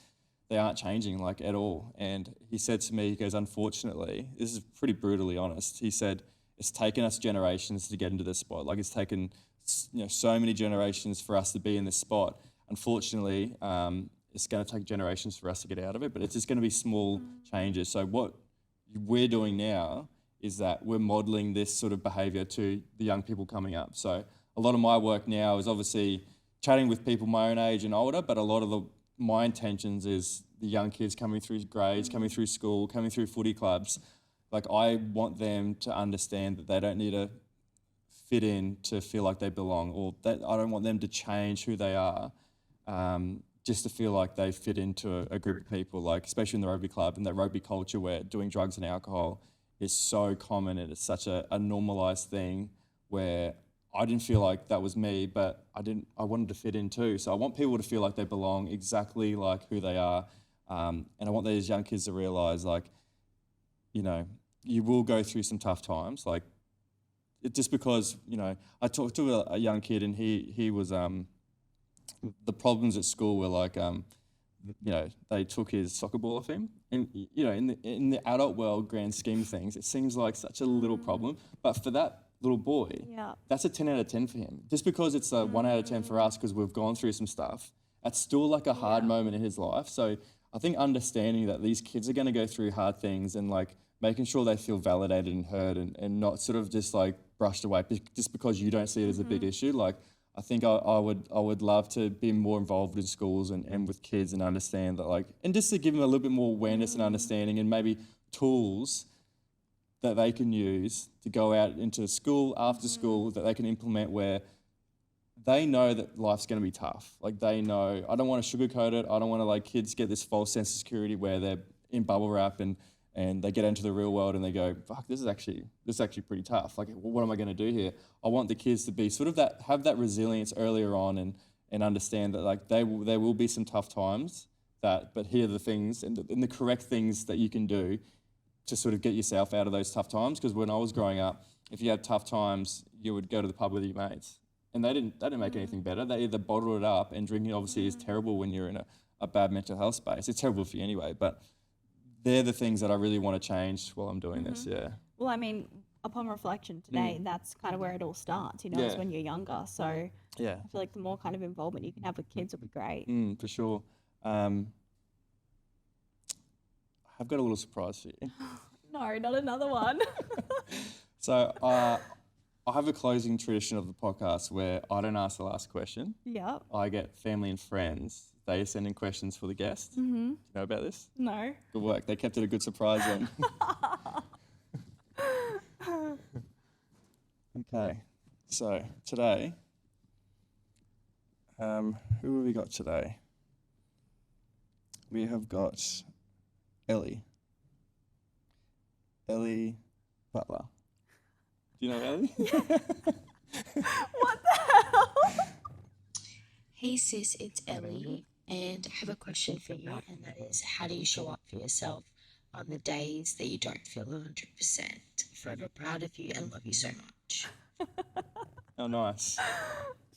they aren't changing like at all. And he said to me, he goes, unfortunately, this is pretty brutally honest. He said, it's taken us generations to get into this spot. Like it's taken, so many generations for us to be in this spot. Unfortunately, it's going to take generations for us to get out of it, but it's just going to be small changes. So what we're doing now is that we're modelling this sort of behaviour to the young people coming up. So a lot of my work now is obviously chatting with people my own age and older, but a lot of my intentions is the young kids coming through grades, coming through school, coming through footy clubs. Like I want them to understand that they don't need to fit in to feel like they belong, or that I don't want them to change who they are just to feel like they fit into a group of people, like especially in the rugby club and that rugby culture where doing drugs and alcohol is so common, and it's such a normalised thing where I didn't feel like that was me, but I wanted to fit in too. So I want people to feel like they belong exactly like who they are. And I want these young kids to realise like, you will go through some tough times. Like just because, I talked to a young kid and he was, the problems at school were like, they took his soccer ball off him. And, in the adult world, grand scheme of things, it seems like such a little problem. But for that little boy, that's a 10 out of 10 for him. Just because it's a 1 out of 10 for us because we've gone through some stuff, that's still like a hard moment in his life. So I think understanding that these kids are going to go through hard things and like making sure they feel validated and heard and not sort of just like brushed away just because you don't see it as a big issue. Like I think I would love to be more involved in schools and with kids and understand that like, and just to give them a little bit more awareness and understanding and maybe tools that they can use to go out into school, after school, that they can implement where they know that life's going to be tough. Like they know, I don't want to sugarcoat it. I don't want to like kids get this false sense of security where they're in bubble wrap and they get into the real world and they go, fuck, this is actually pretty tough. Like, what am I going to do here? I want the kids to be sort of have that resilience earlier on and understand that like there will be some tough times but here are the things and the correct things that you can do to sort of get yourself out of those tough times. Because when I was growing up, if you had tough times, you would go to the pub with your mates. And they didn't make anything better. They either bottled it up, and drinking obviously is terrible when you're in a bad mental health space. It's terrible for you anyway, but they're the things that I really want to change while I'm doing this, yeah. Well, I mean, upon reflection today, that's kind of where it all starts, you know, is when you're younger. So I Yeah. feel like the more kind of involvement you can have with kids will be great. For sure. I've got a little surprise for you. No, not another one. So I have a closing tradition of the podcast where I don't ask the last question. Yep. I get family and friends. They send in questions for the guest. Do you know about this? No. Good work. They kept it a good surprise then. Okay. So today, who have we got today? We have got Ellie Butler. Do you know Ellie? What the hell? Hey sis, it's Ellie, and I have a question for you, and that is, how do you show up for yourself on the days that you don't feel 100%? Forever proud of you and love you so much. Oh, nice.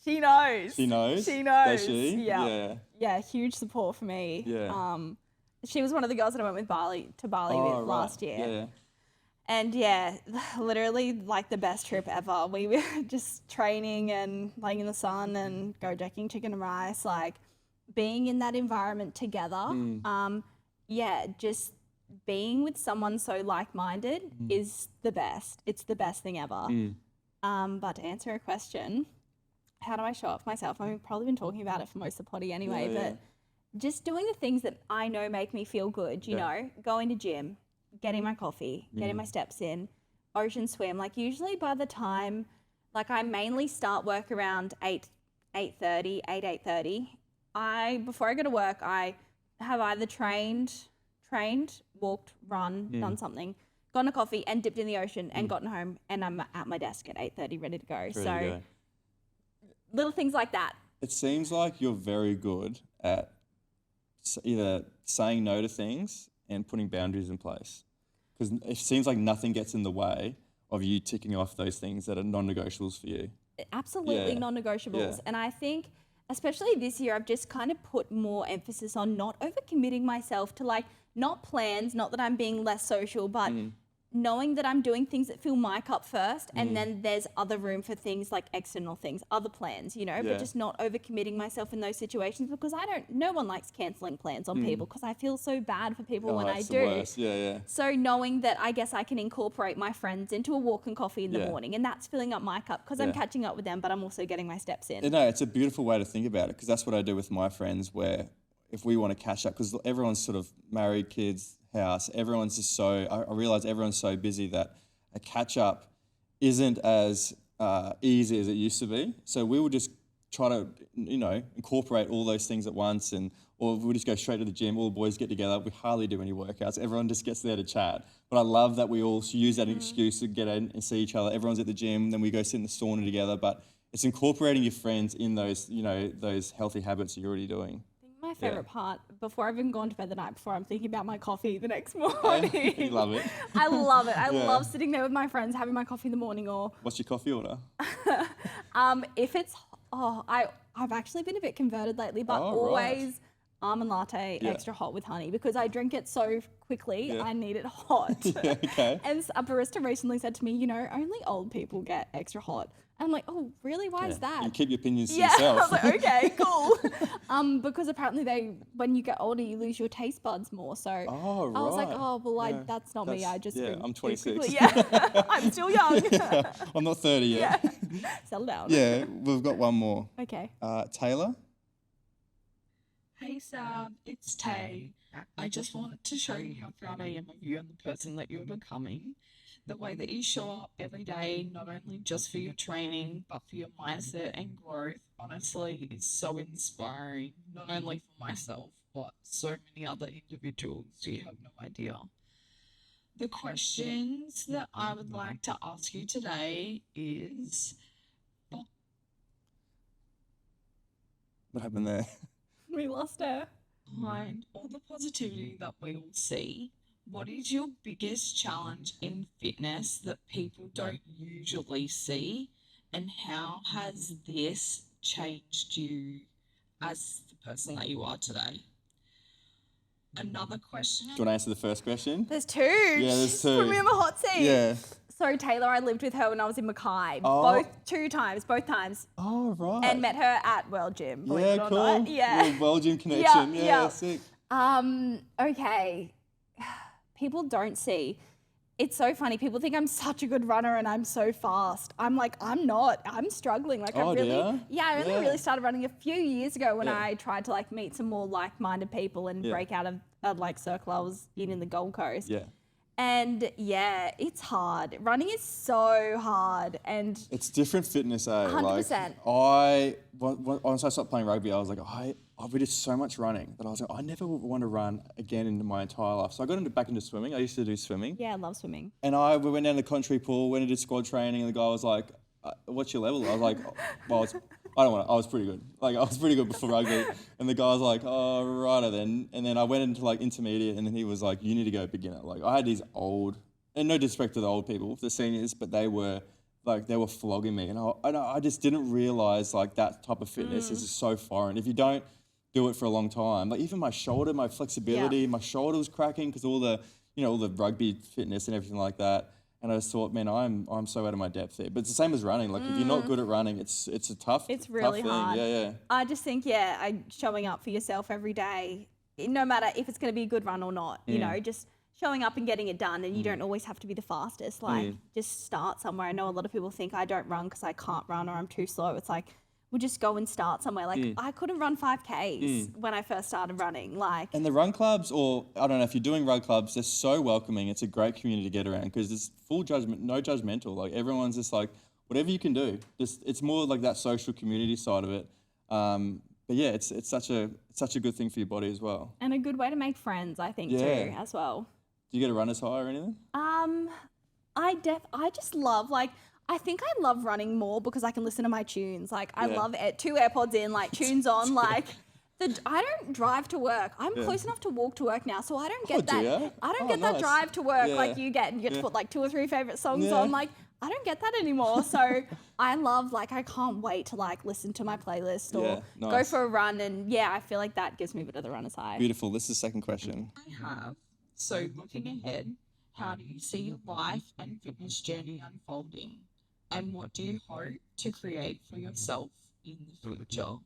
She knows. She knows? She knows. Does she? Yeah. Yeah, huge support for me. Yeah. She was one of the girls that I went with Bali with last year. Yeah. And yeah, literally like the best trip ever. We were just training and laying in the sun and go decking chicken and rice, like being in that environment together. Just being with someone so like-minded is the best. It's the best thing ever. But to answer a question, how do I show up for myself? I've probably been talking about it for most of the potty anyway, but just doing the things that I know make me feel good, you know, going to gym, getting my coffee, getting my steps in, ocean swim. Like usually by the time, like I mainly start work around 8:30. Before I go to work, I have either trained, walked, run, done something, gotten a coffee and dipped in the ocean and gotten home, and I'm at my desk at 8:30 ready to go. Little things like that. It seems like you're very good at either saying no to things and putting boundaries in place, because it seems like nothing gets in the way of you ticking off those things that are non-negotiables for you. Absolutely non-negotiables. And I think especially this year, I've just kind of put more emphasis on not overcommitting myself to like, not plans, not that I'm being less social, but knowing that I'm doing things that fill my cup first, and then there's other room for things like external things, other plans, you know, but just not overcommitting myself in those situations, because no one likes cancelling plans on people, because I feel so bad for people when I do. Worst. Yeah. So knowing that I guess I can incorporate my friends into a walk and coffee in the morning, and that's filling up my cup because I'm catching up with them, but I'm also getting my steps in. No, it's a beautiful way to think about it, because that's what I do with my friends, where if we want to catch up, because everyone's sort of married, kids, house, everyone's just so, I realize everyone's so busy that a catch up isn't as easy as it used to be. So we will just try to, incorporate all those things at once, or we'll just go straight to the gym, all the boys get together, we hardly do any workouts, everyone just gets there to chat. But I love that we all use that excuse to get in and see each other. Everyone's at the gym, then we go sit in the sauna together, but it's incorporating your friends in those, those healthy habits that you're already doing. My favourite part, before I've even gone to bed the night before, I'm thinking about my coffee the next morning. You love it. I love it. I love sitting there with my friends, having my coffee in the morning. Or what's your coffee order? If it's, I've actually been a bit converted lately, but always almond latte, extra hot with honey, because I drink it so quickly. I need it hot. Okay. And a barista recently said to me, only old people get extra hot. I'm like, oh, really? Why is that? You keep your opinions to yourself. I was like, okay, cool. Because apparently when you get older, you lose your taste buds more. So I was like, that's not me. I just I'm 26. I'm still young. I'm not 30 yet. Settle down. Yeah, we've got one more. Okay. Taylor? Hey Sam, it's Tay. I just wanted to show you how proud I am of you and the person that you're becoming. The way that you show up every day, not only just for your training, but for your mindset and growth, honestly, is so inspiring, not only for myself, but so many other individuals. You have no idea. The questions that I would like to ask you today is... What happened there? We lost her. Behind all the positivity that we all see, what is your biggest challenge in fitness that people don't usually see, and how has this changed you as the person that you are today? Another question. Do you want to answer the first question? There's two. Yeah, there's two. Put me in the hot seat. Yeah. So Taylor, I lived with her when I was in Mackay. Oh. Both times. Oh, right. And met her at World Gym. believe yeah, it or cool. not. Yeah. Little World Gym connection. Yeah, Yeah, yeah. sick. Okay. People don't see. It's so funny. People think I'm such a good runner and I'm so fast. I'm like, I'm not. I'm struggling. Like, Oh, I really, dear? I only Yeah. really started running a few years ago when Yeah. I tried to like meet some more like-minded people and Yeah. break out of a like circle I was in the Gold Coast. Yeah. And yeah, it's hard. Running is so hard. And It's different fitness, eh? 100%. Once I stopped playing rugby, I was like, we did so much running that I was like, I never would want to run again in my entire life. So I got back into swimming. I used to do swimming. yeah, I love swimming. And we went down to the country pool, went and did squad training, and the guy was like, what's your level? I was like, I was pretty good. Like, I was pretty good before rugby. And the guy was like, oh, righto then. And then I went into like intermediate, and then he was like, you need to go beginner. Like, I had these old, and no disrespect to the old people, the seniors, but they were flogging me. And I just didn't realize like that type of fitness is so foreign. If you don't do it for a long time, like even my shoulder, my flexibility, my shoulder was cracking because all the rugby fitness and everything like that. And I just thought, man, I'm so out of my depth there. But it's the same as running. Like if you're not good at running, it's a tough. It's really tough thing. hard. Yeah. I just think, showing up for yourself every day, no matter if it's going to be a good run or not, you know, just showing up and getting it done. And you don't always have to be the fastest. Like just start somewhere. I know a lot of people think I don't run because I can't run or I'm too slow. It's like, we'll just go and start somewhere. Like I couldn't run 5Ks when I first started running. Like, And the run clubs, or I don't know if you're doing run clubs, they're so welcoming. It's a great community to get around because it's full judgment, no judgmental. Like everyone's just like, whatever you can do. Just it's more like that social community side of it. But yeah, it's such a good thing for your body as well. and a good way to make friends, I think, too, Yeah. as well. Do you get a runner's high or anything? I just love, like, I think I love running more because I can listen to my tunes. Like, I Yeah. love it. 2 AirPods in, like, tunes on, like. I don't drive to work. I'm close enough to walk to work now, so I don't get do that. ya? I don't Oh, get that nice. drive to work Yeah. like you get. You get to put like 2 or 3 favorite songs Yeah. on. Like, I don't get that anymore. So I love, like, I can't wait to like listen to my playlist or Yeah, go nice. for a run. And yeah, I feel like that gives me a bit of the runner's high. Beautiful. This is the second question. I have. So looking ahead, how do you see your life and fitness journey unfolding? And what do you hope to create for yourself in the future?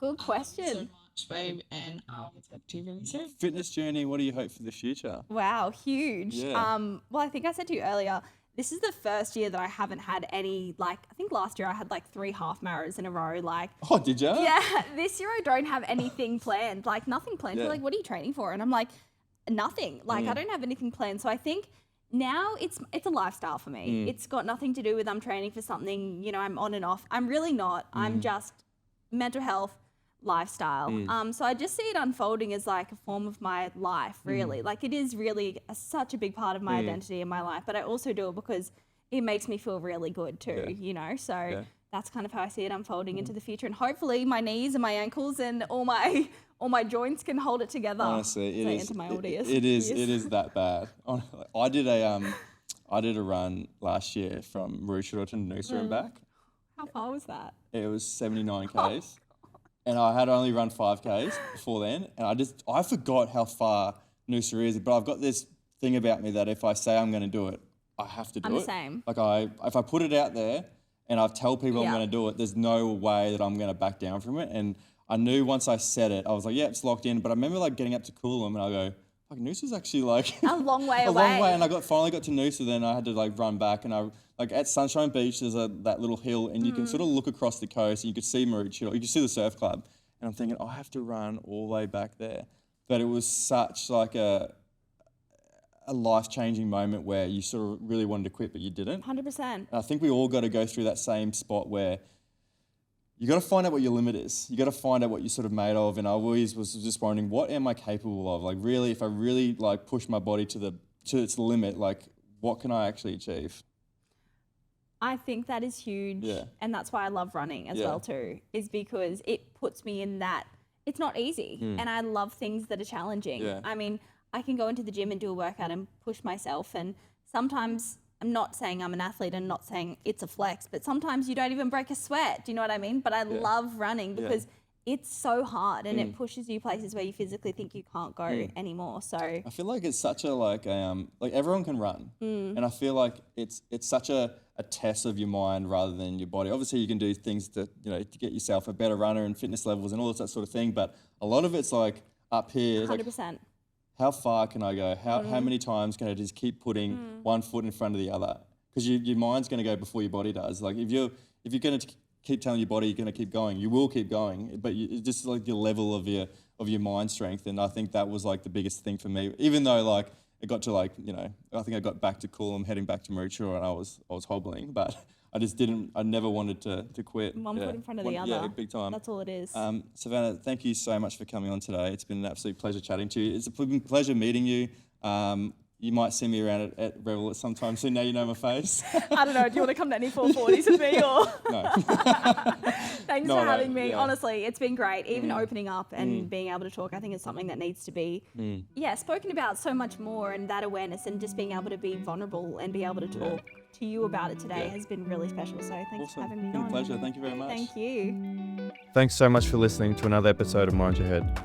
Good question. So much, babe, and what's up to you very soon? Fitness journey, what do you hope for the future? Wow, huge. Yeah. Well, I think I said to you earlier, this is the first year that I haven't had any, like, I think last year I had like 3 half marathons in a row. Like, Oh, did you? yeah, this year I don't have anything planned, like nothing planned. Yeah. They're like, what are you training for? And I'm like, nothing. Like, I don't have anything planned. So I think now it's a lifestyle for me. It's got nothing to do with I'm training for something, you know, I'm on and off. I'm really not. I'm just mental health, lifestyle. So I just see it unfolding as like a form of my life, really. Like it is really such a big part of my identity in my life, but I also do it because it makes me feel really good too, you know? So that's kind of how I see it unfolding into the future. And hopefully my knees and my ankles and all my joints can hold it together. Honestly, as I it is. enter my older years. It is. years. It is that bad. I did a run last year from Maroochydore to Noosa and back. How far was that? It was 79 k's, and I had only run 5 k's before then, and I forgot how far Noosa is. But I've got this thing about me that if I say I'm going to do it, I have to do I'm it. the same. Like if I put it out there and I tell people I'm Yeah. going to do it, there's no way that I'm going to back down from it. And I knew once I said it, I was like, yeah, it's locked in. But I remember like getting up to Coolum and I go, fuck, Noosa's actually like A long way a away. long way. And I finally got to Noosa, then I had to like run back, and I like at Sunshine Beach there's that little hill, and you can sort of look across the coast and you could see Maroochydore, you could see the surf club, and I'm thinking I have to run all the way back there. But it was such like a life-changing moment where you sort of really wanted to quit but you didn't. 100%. And I think we all got to go through that same spot where you got to find out what your limit is. You got to find out what you're sort of made of. And I always was just wondering, what am I capable of? Like really, if I really like push my body to its limit, like what can I actually achieve? I think that is huge. Yeah. And that's why I love running as Yeah. well too, is because it puts me in that it's not easy. And I love things that are challenging. Yeah. I mean, I can go into the gym and do a workout and push myself. And sometimes I'm not saying I'm an athlete and not saying it's a flex, but sometimes you don't even break a sweat. Do you know what I mean? But I love running because it's so hard, and it pushes you places where you physically think you can't go anymore. So I feel like it's such a like everyone can run, and I feel like it's such a test of your mind rather than your body. Obviously, you can do things to to get yourself a better runner and fitness levels and all that sort of thing, but a lot of it's like up here. 100%. Like, how far can I go? How many times can I just keep putting one foot in front of the other? Because your mind's going to go before your body does. Like if you're going to keep telling your body you're going to keep going, you will keep going. But it's just like your level of your mind strength, and I think that was like the biggest thing for me. Even though like it got to like I think I got back to Coolum, heading back to Mauritius, and I was hobbling, but I just didn't. I never wanted to quit. One foot in front of the other. Yeah, big time. That's all it is. Saavanah, thank you so much for coming on today. It's been an absolute pleasure chatting to you. It's a pleasure meeting you. You might see me around at Revel at some time soon. Now you know my face. I don't know. Do you want to come to any 440s with me? Or No. Thanks No, for no, having me. yeah. Honestly, it's been great. Even opening up and being able to talk, I think it's something that needs to be, spoken about so much more. And that awareness and just being able to be vulnerable and be able to talk to you about it today has been really special. So thanks for having me It's been on. a pleasure. Thank you very much. Thank you. Thanks so much for listening to another episode of Mind Your Head.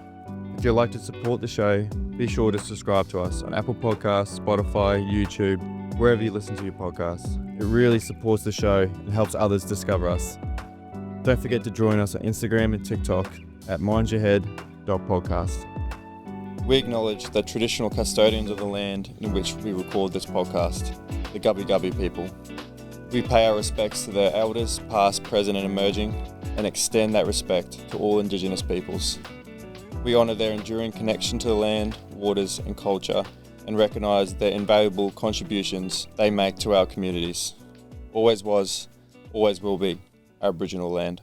If you'd like to support the show, be sure to subscribe to us on Apple Podcasts, Spotify, YouTube, wherever you listen to your podcasts. It really supports the show and helps others discover us. Don't forget to join us on Instagram and TikTok at mindyourhead.podcast. We acknowledge the traditional custodians of the land in which we record this podcast, the Gubbi Gubbi people. We pay our respects to their elders, past, present and emerging, and extend that respect to all Indigenous peoples. We honour their enduring connection to the land, waters and culture, and recognise their invaluable contributions they make to our communities. Always was, always will be Aboriginal land.